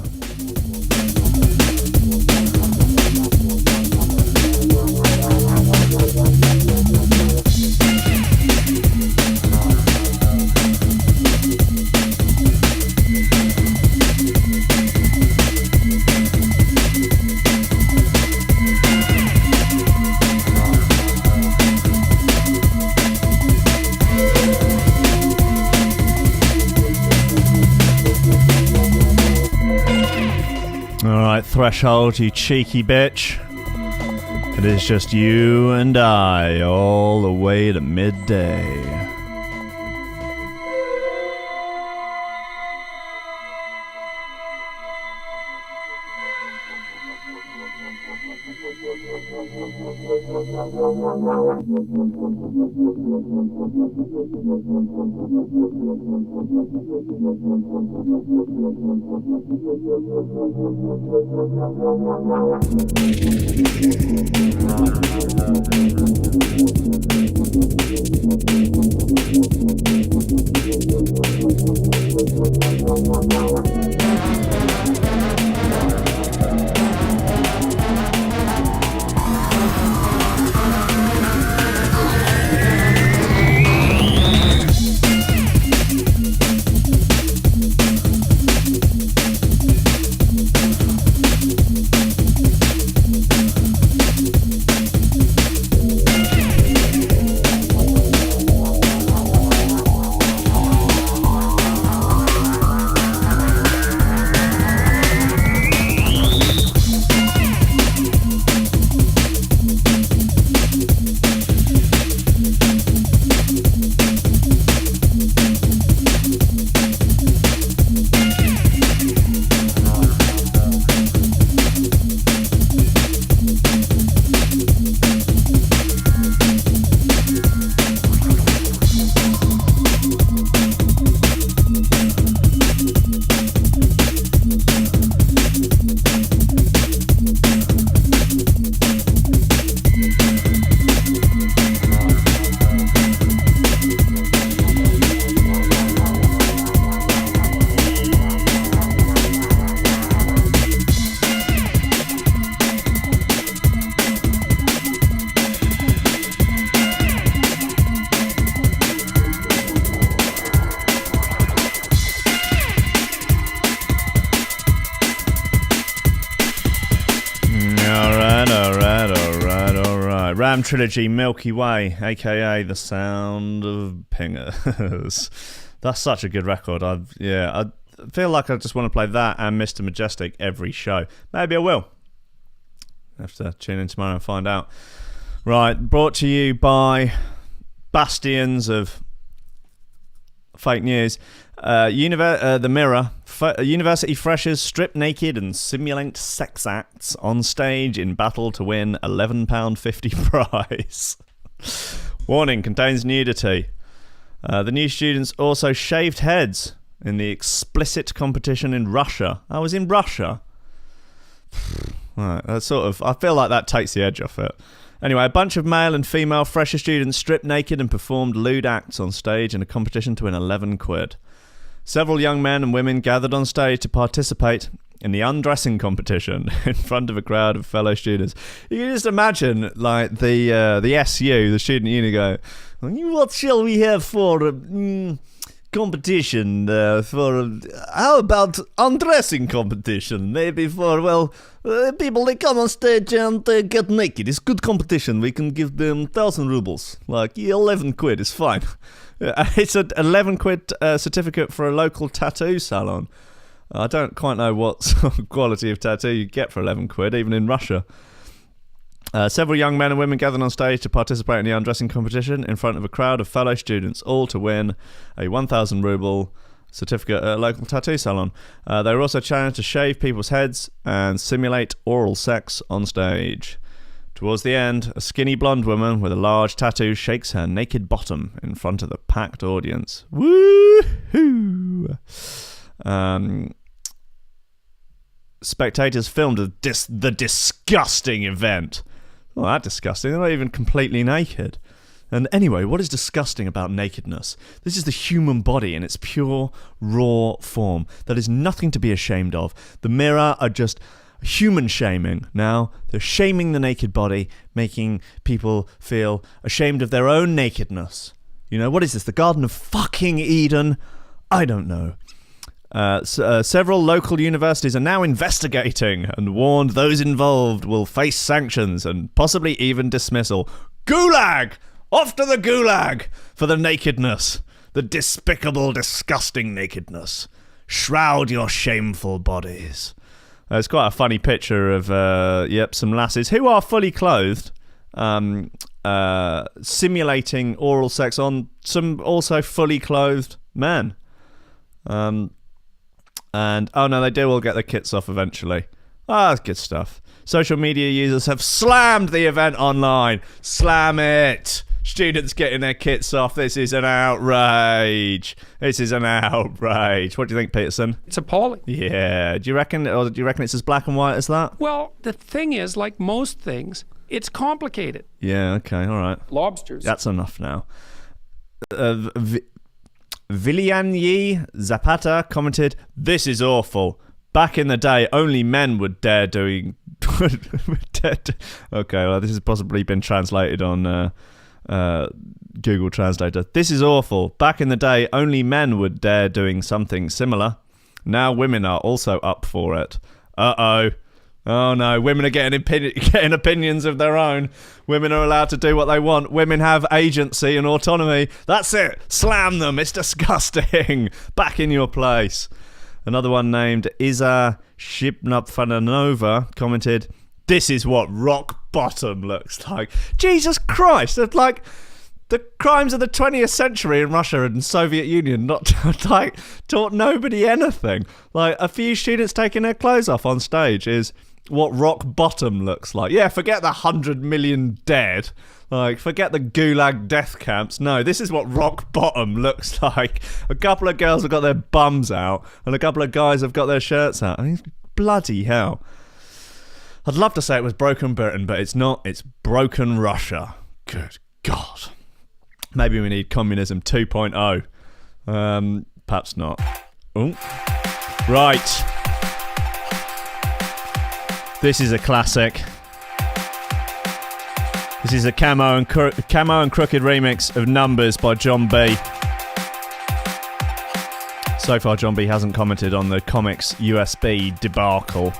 Threshold, you cheeky bitch. It is just you and I all the way to midday. Ram Trilogy, Milky Way, aka The Sound of Pingers. That's such a good record. I feel like I just want to play that and Mr. Majestic every show. Maybe I will. Have to tune in tomorrow and find out. Right, brought to you by bastions of fake news. The Mirror. University freshers strip naked and simulate sex acts on stage in battle to win £11.50 prize. Warning, contains nudity. The new students also shaved heads in the explicit competition in Russia. I was in Russia. Right, that's I feel like that takes the edge off it. Anyway, a bunch of male and female fresher students stripped naked and performed lewd acts on stage in a competition to win £11. Several young men and women gathered on stage to participate in the undressing competition in front of a crowd of fellow students. You can just imagine, like, the SU, the student union, go, what shall we have for competition? How about undressing competition? Maybe for, people, they come on stage and get naked. It's good competition. We can give them 1,000 rubles. Like, £11 is fine. It's an £11 certificate for a local tattoo salon. I don't quite know what sort of quality of tattoo you get for £11, even in Russia. Several young men and women gathered on stage to participate in the undressing competition in front of a crowd of fellow students, all to win a 1,000 ruble certificate at a local tattoo salon. They were also challenged to shave people's heads and simulate oral sex on stage. Towards the end, a skinny blonde woman with a large tattoo shakes her naked bottom in front of the packed audience. Woo-hoo! Spectators filmed the disgusting event. Not that disgusting. They're not even completely naked. And anyway, what is disgusting about nakedness? This is the human body in its pure, raw form. That is nothing to be ashamed of. The Mirror are just human shaming. Now, they're shaming the naked body, making people feel ashamed of their own nakedness. You know, what is this? The Garden of fucking Eden? I don't know. Several local universities are now investigating and warned those involved will face sanctions and possibly even dismissal. Gulag! Off to the gulag for the nakedness. The despicable, disgusting nakedness. Shroud your shameful bodies. It's quite a funny picture of, some lasses who are fully clothed, simulating oral sex on some also fully clothed men. And, oh no, they do all get their kits off eventually. That's good stuff. Social media users have slammed the event online. Slam it! Students getting their kits off. This is an outrage. This is an outrage. What do you think, Peterson? It's appalling. Yeah. Do you reckon it's as black and white as that? Well, the thing is, like most things, it's complicated. Yeah, okay, all right. Lobsters. That's enough now. Villanyi Zapata commented, "This is awful. Back in the day, only men would dare doing..." Okay, well, this has possibly been translated on Google Translator. "This is awful. Back in the day, only men would dare doing something similar. Now women are also up for it. Uh-oh. Oh no, women are getting opinions of their own. Women are allowed to do what they want. Women have agency and autonomy. That's it. Slam them. It's disgusting. Back in your place." Another one named Iza Shipnapfananova commented, "This is what rock bottom looks like." Jesus Christ. It's like the crimes of the 20th century in Russia and Soviet Union not taught nobody anything. Like a few students taking their clothes off on stage is what rock bottom looks like. Yeah, forget the 100 million dead. Like, forget the gulag death camps. No, this is what rock bottom looks like. A couple of girls have got their bums out and a couple of guys have got their shirts out. I mean, bloody hell. I'd love to say it was broken Britain, but it's not. It's broken Russia. Good God. Maybe we need communism 2.0. Perhaps not. Oh. Right. This is a classic. This is a Camo and Crooked remix of Numbers by John B. So far, John B hasn't commented on the comics USB debacle.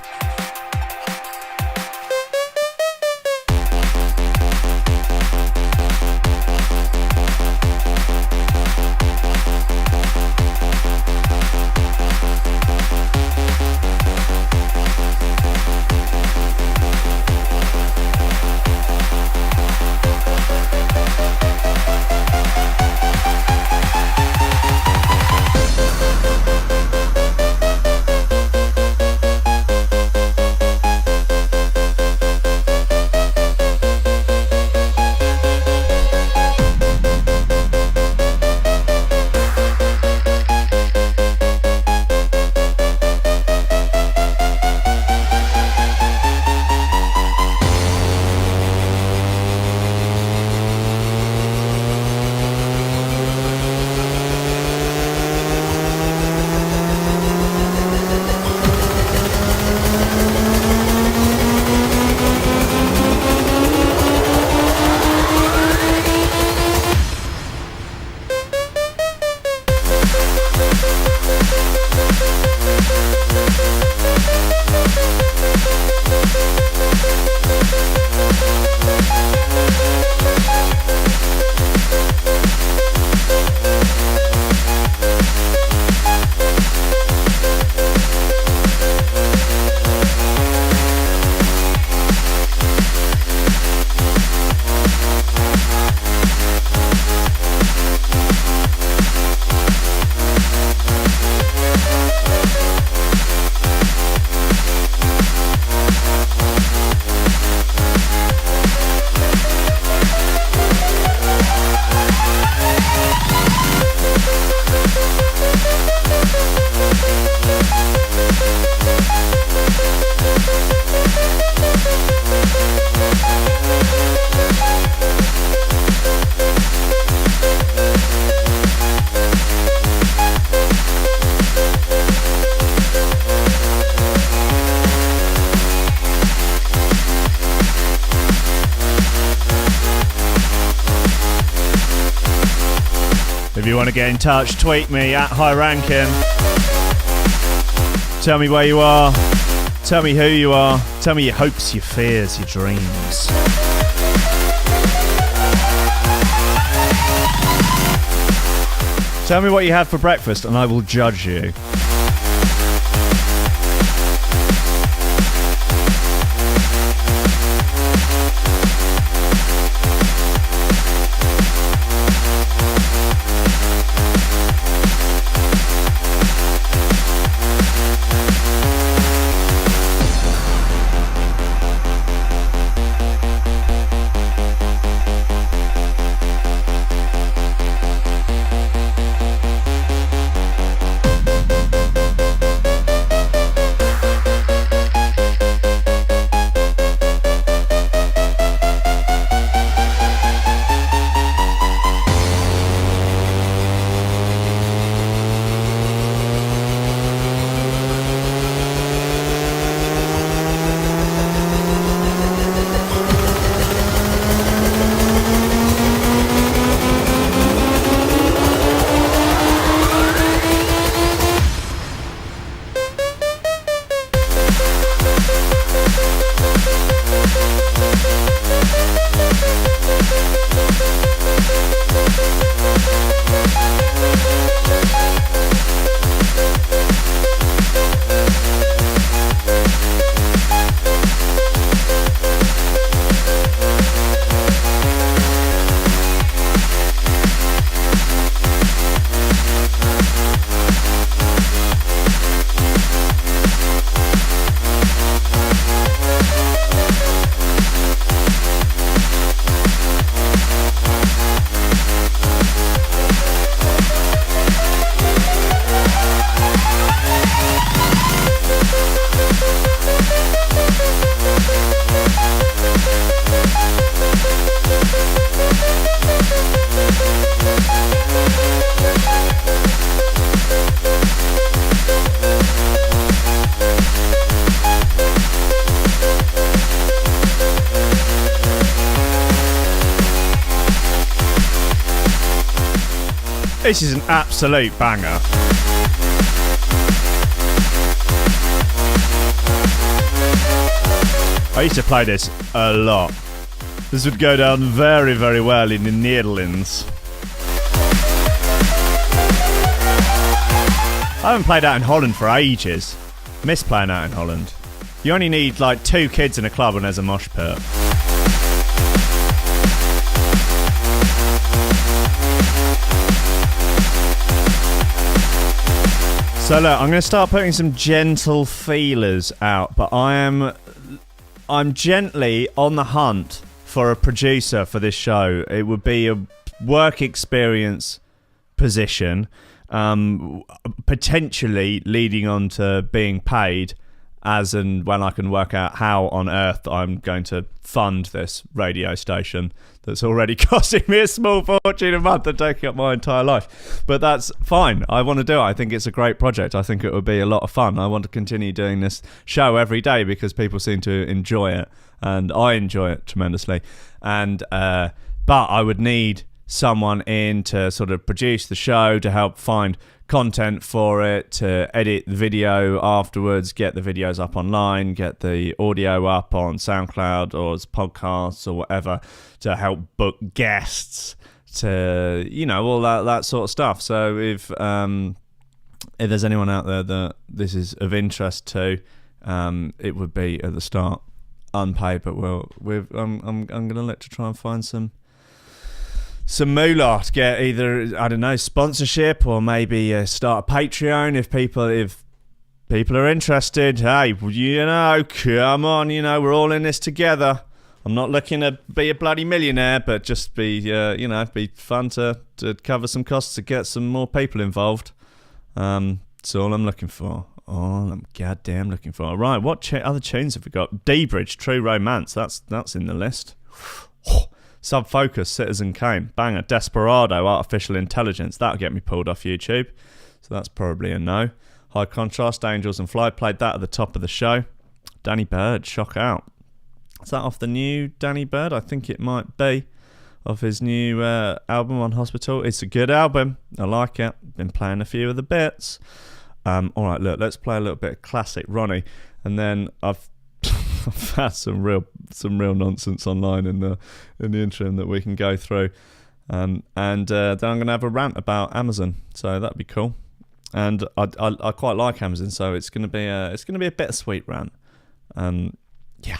you want to get in touch, tweet me at Rankin. Tell me where you are. Tell me who you are. Tell me your hopes, your fears, your dreams. Tell me what you had for breakfast and I will judge you. This is an absolute banger. I used to play this a lot. This would go down very, very well in the Netherlands. I haven't played out in Holland for ages. Miss playing out in Holland. You only need like 2 kids in a club and there's a mosh pit. So look, I'm going to start putting some gentle feelers out, but I'm gently on the hunt for a producer for this show. It would be a work experience position, potentially leading on to being paid as and when I can work out how on earth I'm going to fund this radio station that's already costing me a small fortune a month and taking up my entire life. But that's fine. I want to do it. I think it's a great project. I think it would be a lot of fun. I want to continue doing this show every day because people seem to enjoy it and I enjoy it tremendously. And but I would need someone in to sort of produce the show, to help find content for it, to edit the video afterwards, get the videos up online, get the audio up on SoundCloud or as podcasts or whatever, to help book guests, to, you know, all that sort of stuff. So if there's anyone out there that this is of interest to, it would be at the start unpaid, but I'm going to look to try and find some moolah to get either, I don't know, sponsorship or maybe start a Patreon if people are interested. Hey, you know, come on, you know, we're all in this together. I'm not looking to be a bloody millionaire, but just be, you know, be fun to cover some costs to get some more people involved. That's all I'm looking for. All I'm goddamn looking for. Right, what other tunes have we got? D-Bridge, True Romance. That's in the list. Subfocus, Citizen Kane, banger. Desperado, Artificial Intelligence, that'll get me pulled off YouTube, so that's probably a no. High Contrast, Angels and Fly, played that at the top of the show. Danny Bird, Shock Out. Is that off the new Danny Bird? I think it might be. of his new album on Hospital. It's a good album. I like it. Been playing a few of the bits. All right, look, let's play a little bit of classic Ronnie, and then I've had some real nonsense online in the interim that we can go through, and then I'm gonna have a rant about Amazon. So that'd be cool. And I quite like Amazon, so it's gonna be a bittersweet rant. Yeah.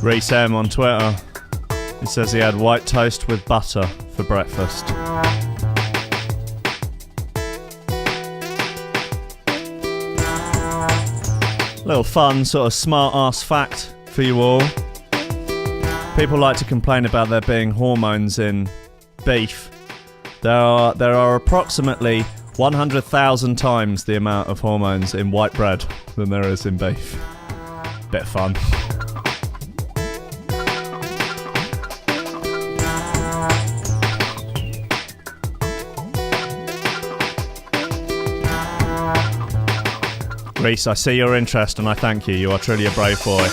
Reese M on Twitter. He says he had white toast with butter for breakfast. Little fun sort of smart ass fact for you all. People like to complain about there being hormones in beef. There are approximately 100,000 times the amount of hormones in white bread than there is in beef. Bit of fun. Reese, I see your interest and I thank you. You are truly a brave boy.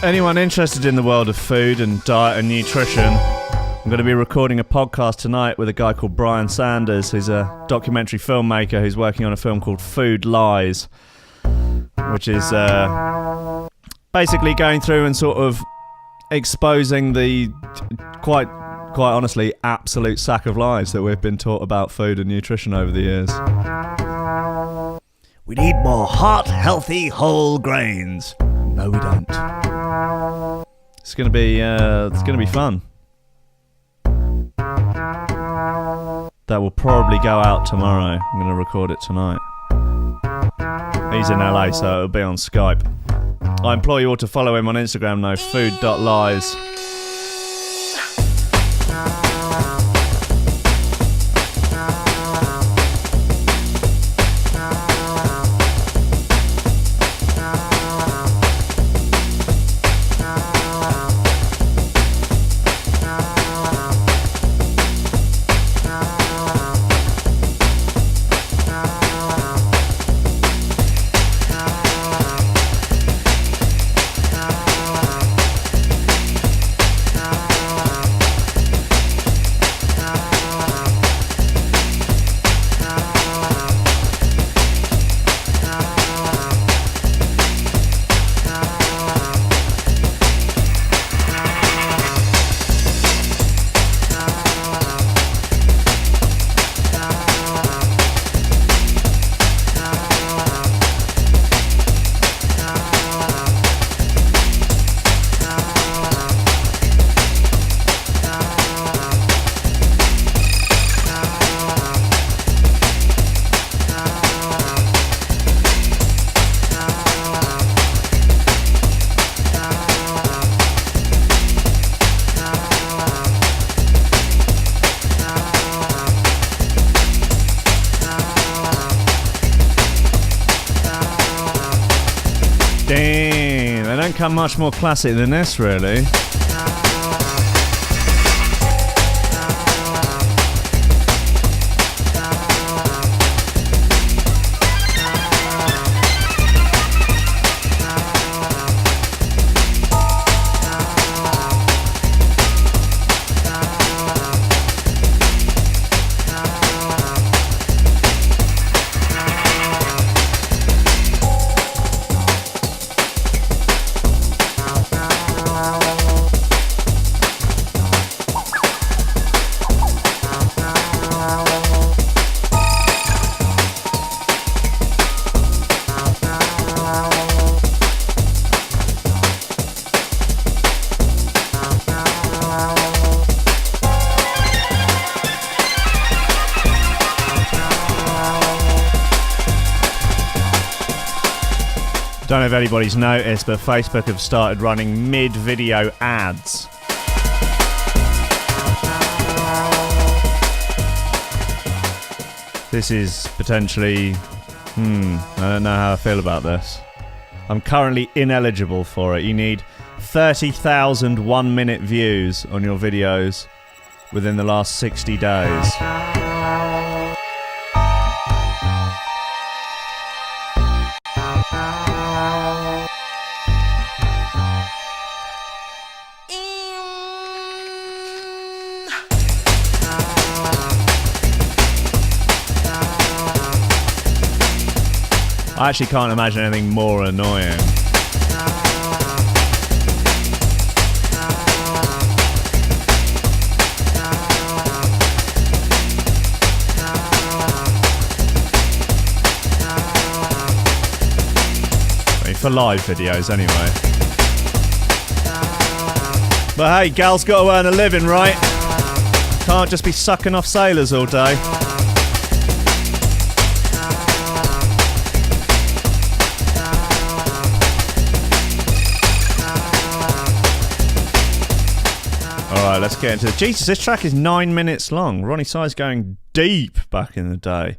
Anyone interested in the world of food and diet and nutrition, I'm going to be recording a podcast tonight with a guy called Brian Sanders, who's a documentary filmmaker who's working on a film called Food Lies, which is basically going through and sort of exposing the quite honestly absolute sack of lies that we've been taught about food and nutrition over the years. We need more hot, healthy, whole grains. No, we don't. It's gonna be fun. That will probably go out tomorrow. I'm gonna record it tonight. He's in LA, so it'll be on Skype. I implore you all to follow him on Instagram now, food.lies. Damn, they don't come much more classic than this, really. Don't know if anybody's noticed, but Facebook have started running mid-video ads. This is potentially... I don't know how I feel about this. I'm currently ineligible for it. You need 30,000 one-minute views on your videos within the last 60 days. I actually can't imagine anything more annoying. For live videos, anyway. But hey, gal's got to earn a living, right? Can't just be sucking off sailors all day. Alright, let's get into it. Jesus, this track is 9 minutes long. Ronnie Size going deep back in the day.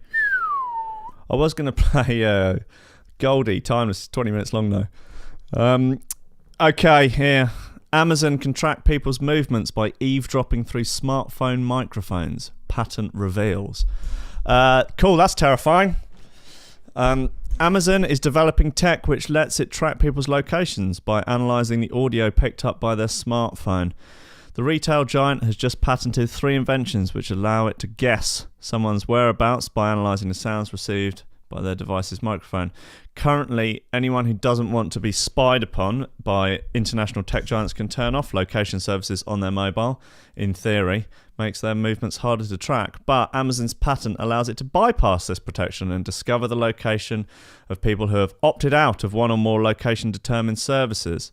I was going to play Goldie, Timeless, 20 minutes long though. Okay, here. Amazon can track people's movements by eavesdropping through smartphone microphones. Patent reveals. Cool, that's terrifying. Amazon is developing tech which lets it track people's locations by analysing the audio picked up by their smartphone. The retail giant has just patented 3 inventions which allow it to guess someone's whereabouts by analysing the sounds received by their device's microphone. Currently, anyone who doesn't want to be spied upon by international tech giants can turn off location services on their mobile. In theory, makes their movements harder to track, but Amazon's patent allows it to bypass this protection and discover the location of people who have opted out of one or more location-determined services.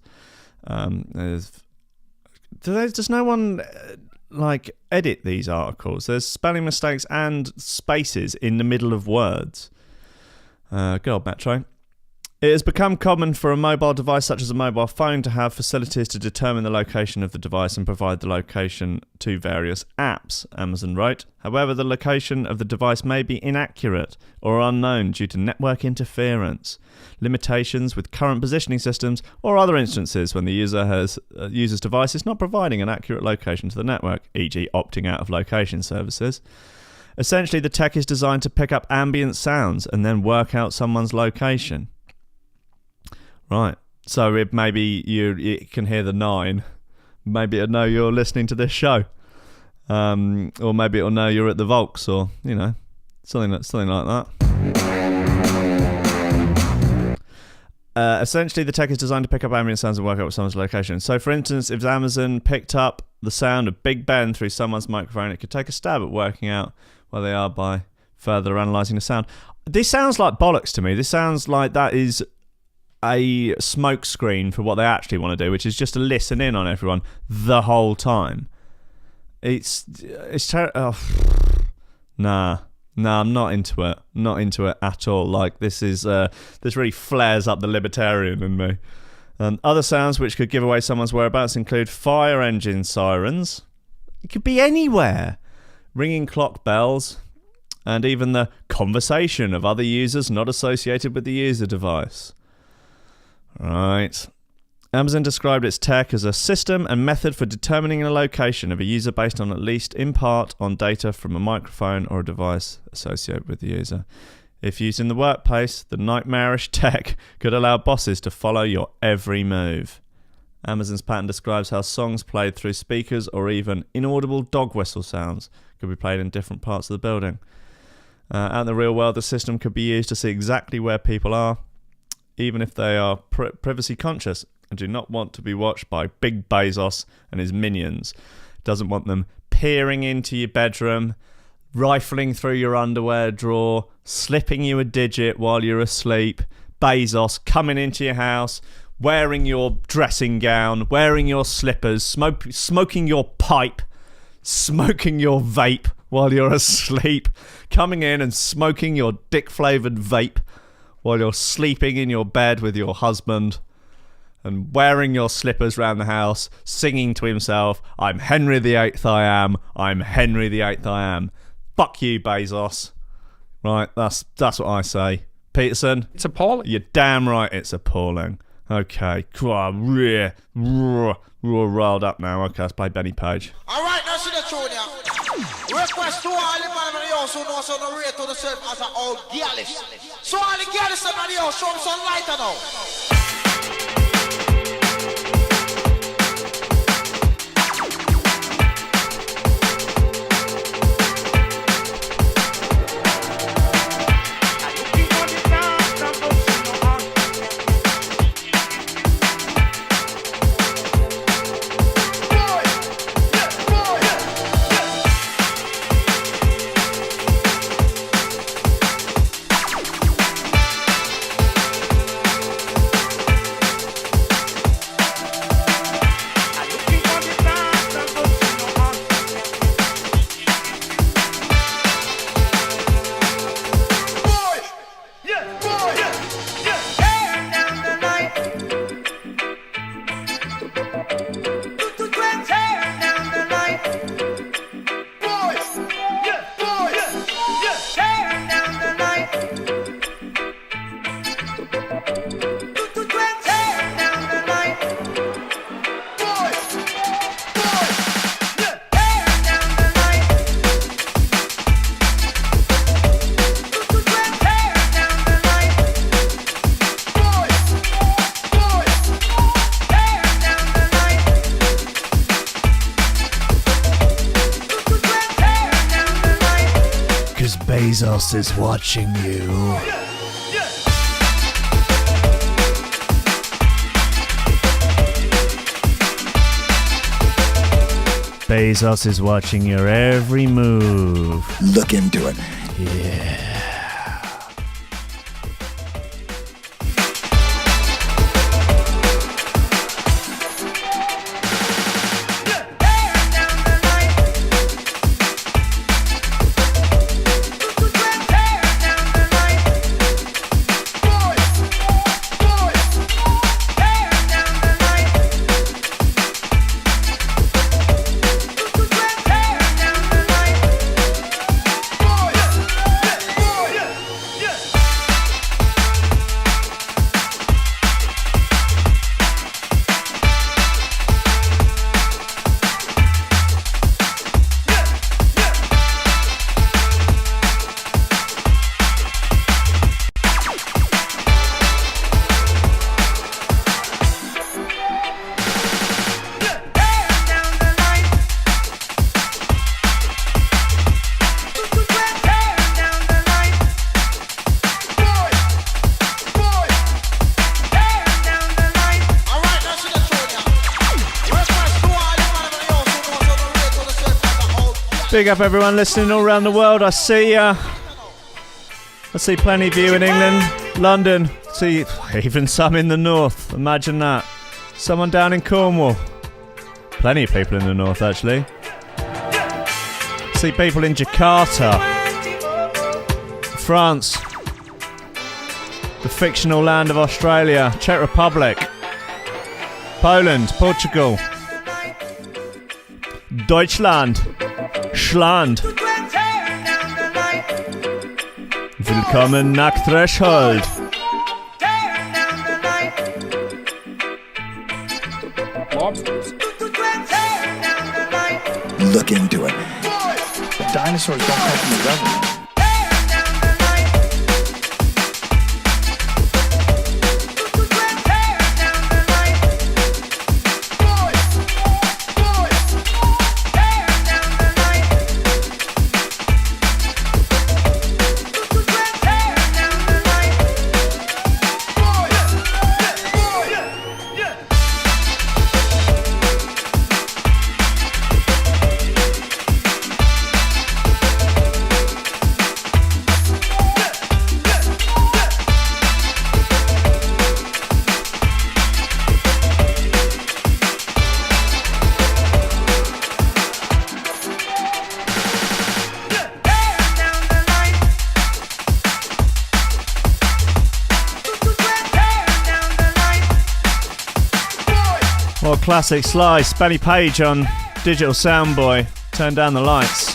Does no one edit these articles? There's spelling mistakes and spaces in the middle of words. Good old Metro. It has become common for a mobile device such as a mobile phone to have facilities to determine the location of the device and provide the location to various apps, Amazon wrote. However, the location of the device may be inaccurate or unknown due to network interference, limitations with current positioning systems, or other instances when the user's device is not providing an accurate location to the network, e.g. opting out of location services. Essentially, the tech is designed to pick up ambient sounds and then work out someone's location. Right. So if maybe you can hear the 9, maybe it'll know you're listening to this show. Or maybe it'll know you're at the Volks, or, something like that. Essentially, the tech is designed to pick up ambient sounds and work out someone's location. So, for instance, if Amazon picked up the sound of Big Ben through someone's microphone, it could take a stab at working out where they are by further analysing the sound. This sounds like bollocks to me. This sounds like that is a smoke screen for what they actually want to do, which is just to listen in on everyone the whole time. It's terrible. Nah, I'm not into it. Not into it at all. Like, this really flares up the libertarian in me. Other sounds which could give away someone's whereabouts include fire engine sirens. It could be anywhere. Ringing clock bells. And even the conversation of other users not associated with the user device. Right. Amazon described its tech as a system and method for determining a location of a user based on, at least in part, on data from a microphone or a device associated with the user. If used in the workplace, the nightmarish tech could allow bosses to follow your every move. Amazon's patent describes how songs played through speakers or even inaudible dog whistle sounds could be played in different parts of the building. Out in the real world, the system could be used to see exactly where people are, even if they are privacy conscious and do not want to be watched by Big Bezos and his minions. Doesn't want them peering into your bedroom, rifling through your underwear drawer, slipping you a digit while you're asleep. Bezos coming into your house, wearing your dressing gown, wearing your slippers, smoking your pipe, smoking your vape while you're asleep, coming in and smoking your dick-flavoured vape while you're sleeping in your bed with your husband and wearing your slippers around the house, singing to himself, I'm Henry VIII I am, I'm Henry VIII I am. Fuck you, Bezos. Right, that's what I say. Peterson? It's appalling. You're damn right it's appalling. Okay, we're riled up now. Okay, let's play Benny Page. Alright, now see the tune here. Request to all the man in the house who knows how to rate to themselves as an old girlish. So all the girlish in the house, show them some lighter now. Bezos is watching you. Bezos is watching your every move. Look into it. Yeah. Big up everyone listening all around the world. I see plenty of you in England, London. See even some in the north. Imagine that. Someone down in Cornwall. Plenty of people in the north actually. See people in Jakarta, France, the fictional land of Australia, Czech Republic, Poland, Portugal, Deutschland, Schland. Willkommen nach Threshold. Look into it. The dinosaurs don't come from the government. What a classic slice. Benny Page on Digital Soundboy. Turn down the lights.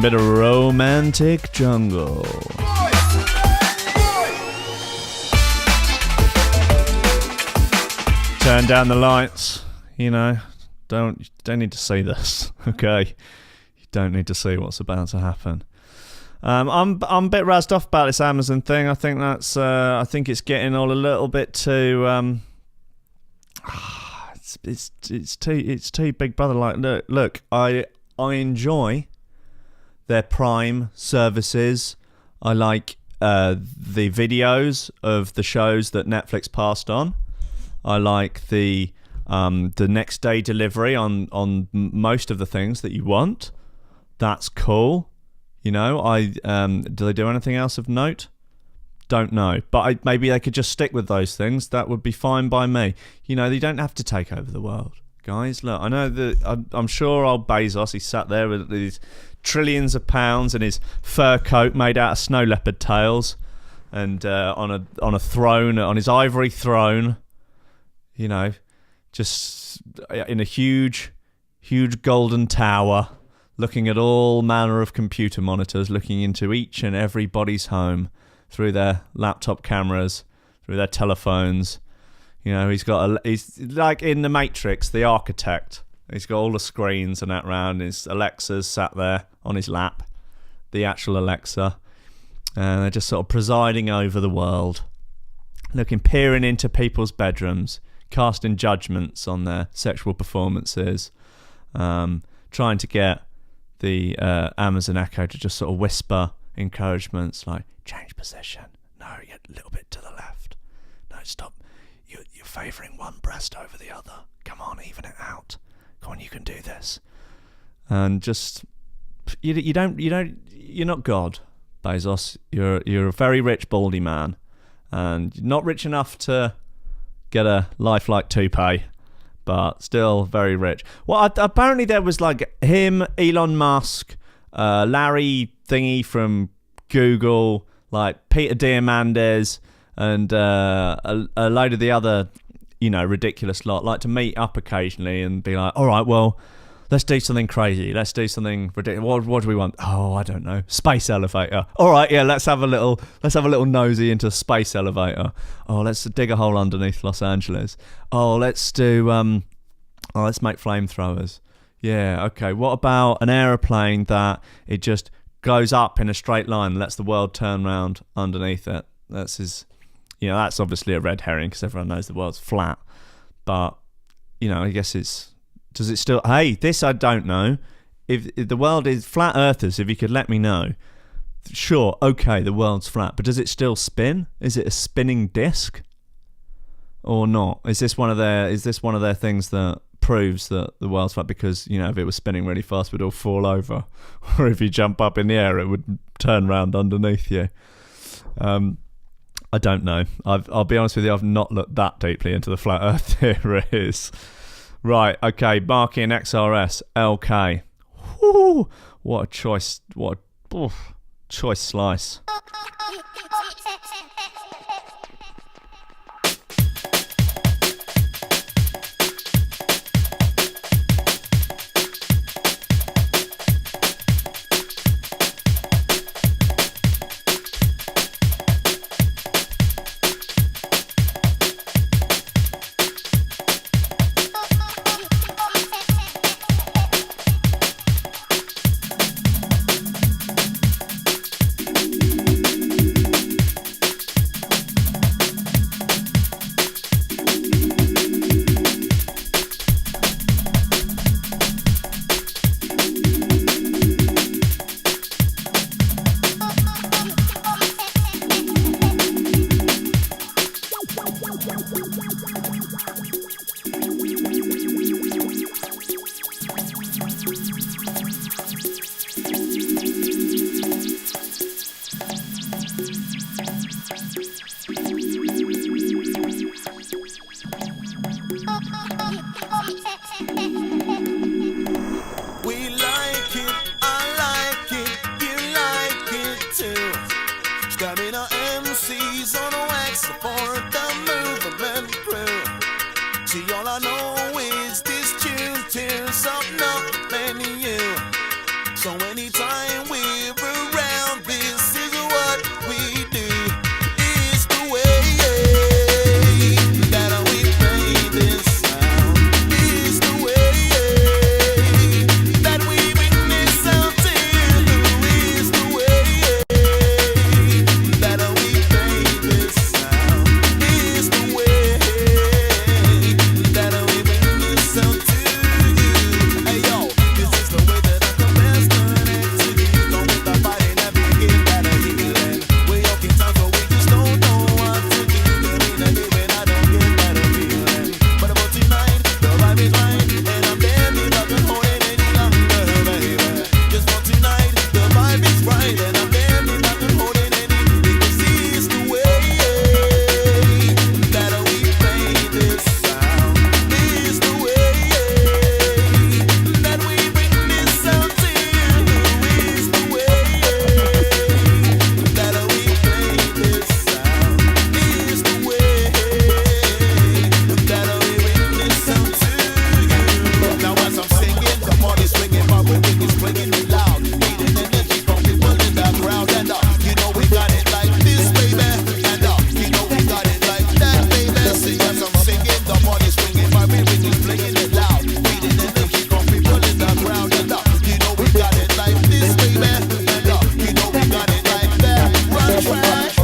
Bit of romantic jungle. Turn down the lights. You know, don't need to see this. Okay, you don't need to see what's about to happen. I'm a bit razzed off about this Amazon thing. I think that's I think it's getting all a little bit too it's too Big Brother like. Look, I enjoy their Prime services. I like the videos of the shows that Netflix passed on. I like the next day delivery on most of the things that you want. That's cool. You know, do they do anything else of note? Don't know. But maybe they could just stick with those things. That would be fine by me. You know, they don't have to take over the world. Guys, look, I know that I'm sure old Bezos, he sat there with these trillions of pounds and his fur coat made out of snow leopard tails and on a throne, on his ivory throne, you know, just in a huge golden tower, looking at all manner of computer monitors, looking into each and everybody's home through their laptop cameras, through their telephones. You know, he's like in The Matrix, the architect. He's got all the screens and that round. His Alexa's sat there on his lap, the actual Alexa. And they're just sort of presiding over the world, peering into people's bedrooms, casting judgments on their sexual performances, trying to get the Amazon Echo to just sort of whisper encouragements like, change position. No, a little bit to the left. No, stop. You're favouring one breast over the other. Come on, even it out. Come on, you can do this. And just you're not God, Bezos. You're a very rich baldy man, and you're not rich enough to get a lifelike toupee, but still very rich. Well, apparently there was like him, Elon Musk, Larry Thingy from Google, like Peter Diamandis, and a load of the other, you know, ridiculous lot, like to meet up occasionally and be like, all right, well, let's do something crazy. Let's do something ridiculous. What do we want? Oh, I don't know. Space elevator. All right, yeah, let's have a little nosy into a space elevator. Oh, let's dig a hole underneath Los Angeles. Oh, let's do let's make flamethrowers. Yeah, okay. What about an aeroplane that it just goes up in a straight line and lets the world turn round underneath it? That's his. You know, that's obviously a red herring because everyone knows the world's flat. But, you know, I guess does it still... Hey, this I don't know. If the world is flat earthers, if you could let me know. Sure, okay, the world's flat. But does it still spin? Is it a spinning disc? Or not? Is this one of their things that proves that the world's flat because, you know, if it was spinning really fast, it would all fall over. Or if you jump up in the air, it would turn round underneath you. I don't know. I'll be honest with you, I've not looked that deeply into the flat earth theories. Right, okay, Marky and XRS, LK. Woo, what a choice, choice slice. Stamina MCs on a wax for the movement crew. See, all I know is this tune till something up and you. So anytime we're around, this is what we do. It's the way that we play this sound. It's the way that we bring this sound to you. It's the way that we play this sound. It's the way that we bring this sound to you. Hey yo, this is the way that I come best connect to you. Come with the body and every game that I healing. We all can talk, but we just don't know what to do. There ain't a day when I don't get better feeling. But about tonight, the vibe is right, and I'm damn if I can hold it any longer, baby. Just for tonight, the vibe is right, and I'm damn if I can hold it any. Because it's the way that we play this sound. It's the way that we bring this sound to you. It's the way that we play this sound. It's the way that we bring this sound to you. Now as I'm singing, the body's swinging, my rhythm is swinging it loud. Needing energy from people in the crowd, and you know we got it like this, baby. And you know we got it like that, baby. See, as I'm singing, the body's swinging, my rhythm is swinging it loud. Needing energy from people in the crowd, and you know we got it like this, baby. And you know we got it like that. Run track.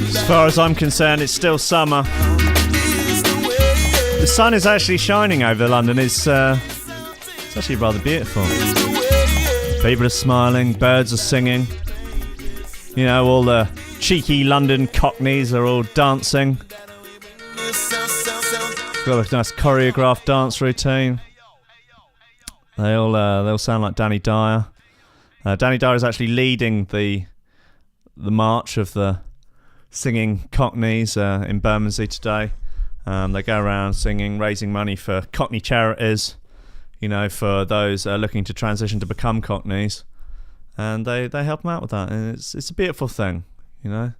As far as I'm concerned, it's still summer. The sun is actually shining over London. It's actually rather beautiful. People are smiling, birds are singing. You know, all the cheeky London cockneys are all dancing. Got a nice choreographed dance routine. They all sound like Danny Dyer. Danny Dyer is actually leading the march of the singing cockneys in Bermondsey today. They go around singing, raising money for cockney charities, you know, for those looking to transition to become cockneys, and they help them out with that, and it's a beautiful thing, you know.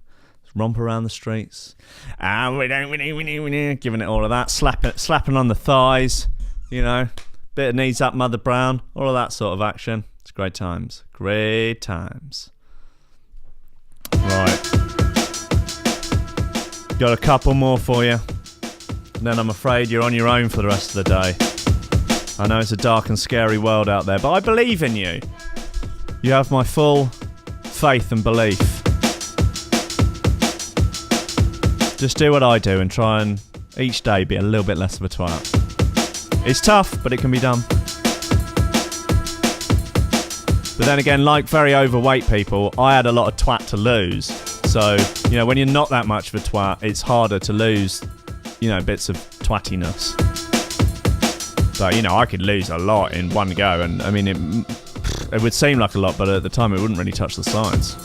Romp around the streets, giving it all of that, slapping on the thighs, you know, bit of knees up, Mother Brown, all of that sort of action. It's great times, great times. Right. Got a couple more for you. Then I'm afraid you're on your own for the rest of the day. I know it's a dark and scary world out there, but I believe in you. You have my full faith and belief. Just do what I do and try and each day be a little bit less of a twat. It's tough, but it can be done. But then again, like very overweight people, I had a lot of twat to lose. So, you know, when you're not that much of a twat, it's harder to lose, you know, bits of twattiness. But, you know, I could lose a lot in one go, and I mean, it would seem like a lot, but at the time it wouldn't really touch the sides.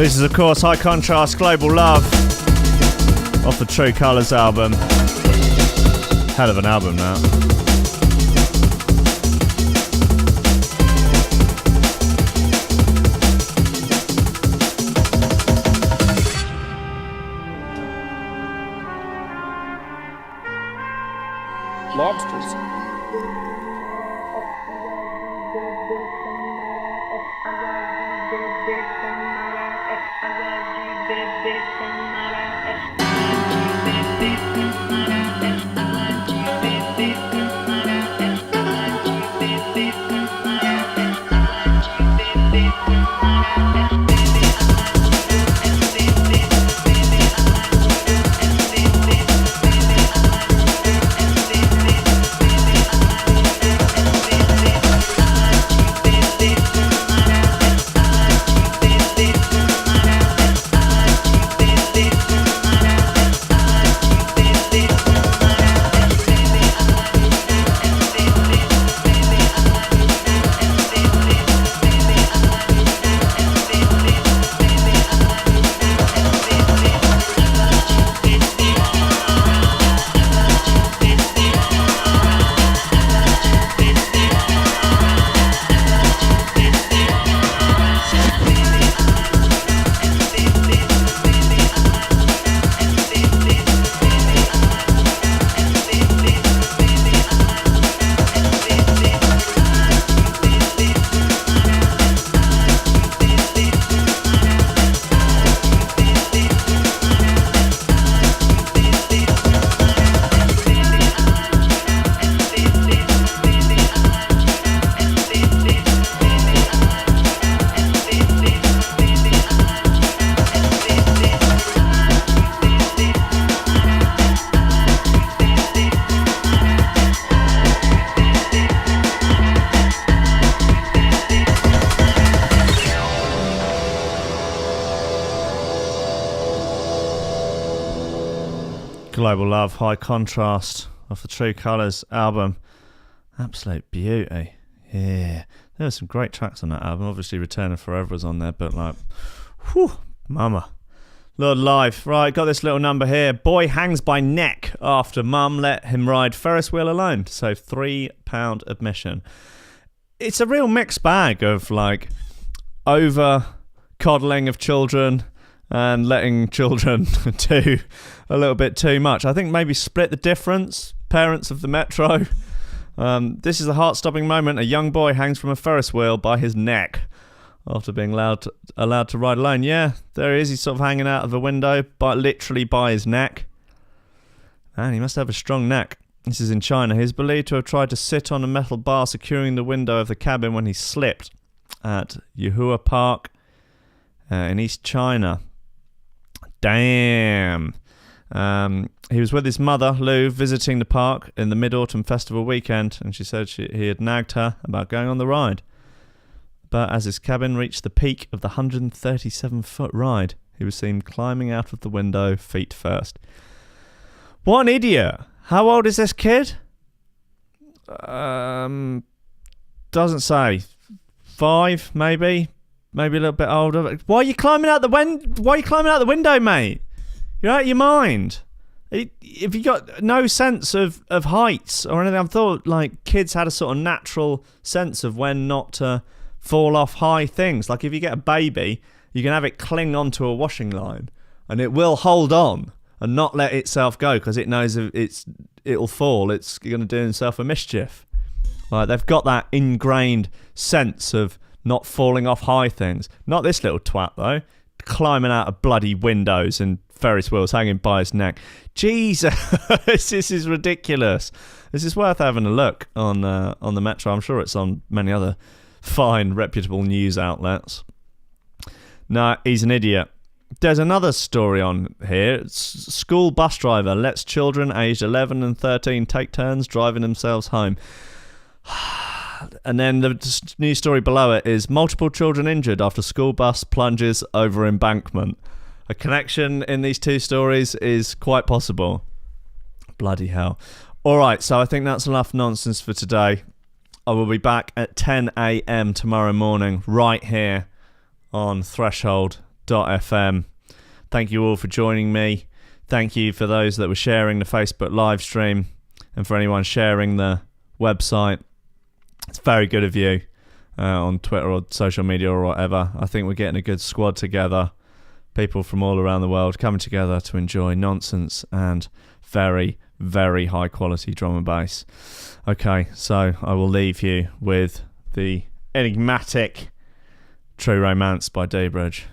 This is, of course, High Contrast Global Love off the True Colours album. Hell of an album, that. Lobsters. Global Love, High Contrast off the True Colours album. Absolute beauty. Yeah. There were some great tracks on that album. Obviously Return of Forever was on there, but like, whew, mama. Lord Live. Right, got this little number here. Boy hangs by neck after mum let him ride Ferris wheel alone. So £3 admission. It's a real mixed bag of like over coddling of children and letting children do a little bit too much. I think maybe split the difference, parents of the Metro. This is a heart-stopping moment. A young boy hangs from a Ferris wheel by his neck after being allowed to ride alone. Yeah, there he is. He's sort of hanging out of a window, literally by his neck. And he must have a strong neck. This is in China. He's believed to have tried to sit on a metal bar securing the window of the cabin when he slipped at Yuhua Park in East China. Damn. He was with his mother, Lou, visiting the park in the Mid-Autumn Festival weekend, and she said he had nagged her about going on the ride. But as his cabin reached the peak of the 137-foot ride, he was seen climbing out of the window feet first. What an idiot! How old is this kid? Doesn't say. 5, maybe a little bit older. Why are you climbing out the window, mate? You're out of your mind. If you got no sense of heights or anything, I thought like kids had a sort of natural sense of when not to fall off high things. Like if you get a baby, you can have it cling onto a washing line, and it will hold on and not let itself go because it knows it'll fall. It's going to do itself a mischief. Like they've got that ingrained sense of not falling off high things. Not this little twat though, climbing out of bloody windows and Ferris wheels hanging by his neck. Jesus, this is ridiculous. This is worth having a look on the Metro. I'm sure it's on many other fine, reputable news outlets. No, he's an idiot. There's another story on here. School bus driver lets children aged 11 and 13 take turns driving themselves home. And then the news story below it is multiple children injured after school bus plunges over embankment. A connection in these two stories is quite possible. Bloody hell. Alright, so I think that's enough nonsense for today. I will be back at 10 a.m. tomorrow morning right here on Threshold.fm. Thank you all for joining me. Thank you for those that were sharing the Facebook live stream and for anyone sharing the website. It's very good of you on Twitter or social media or whatever. I think we're getting a good squad together. People from all around the world coming together to enjoy nonsense and very, very high quality drum and bass. Okay, so I will leave you with the enigmatic True Romance by Debridge.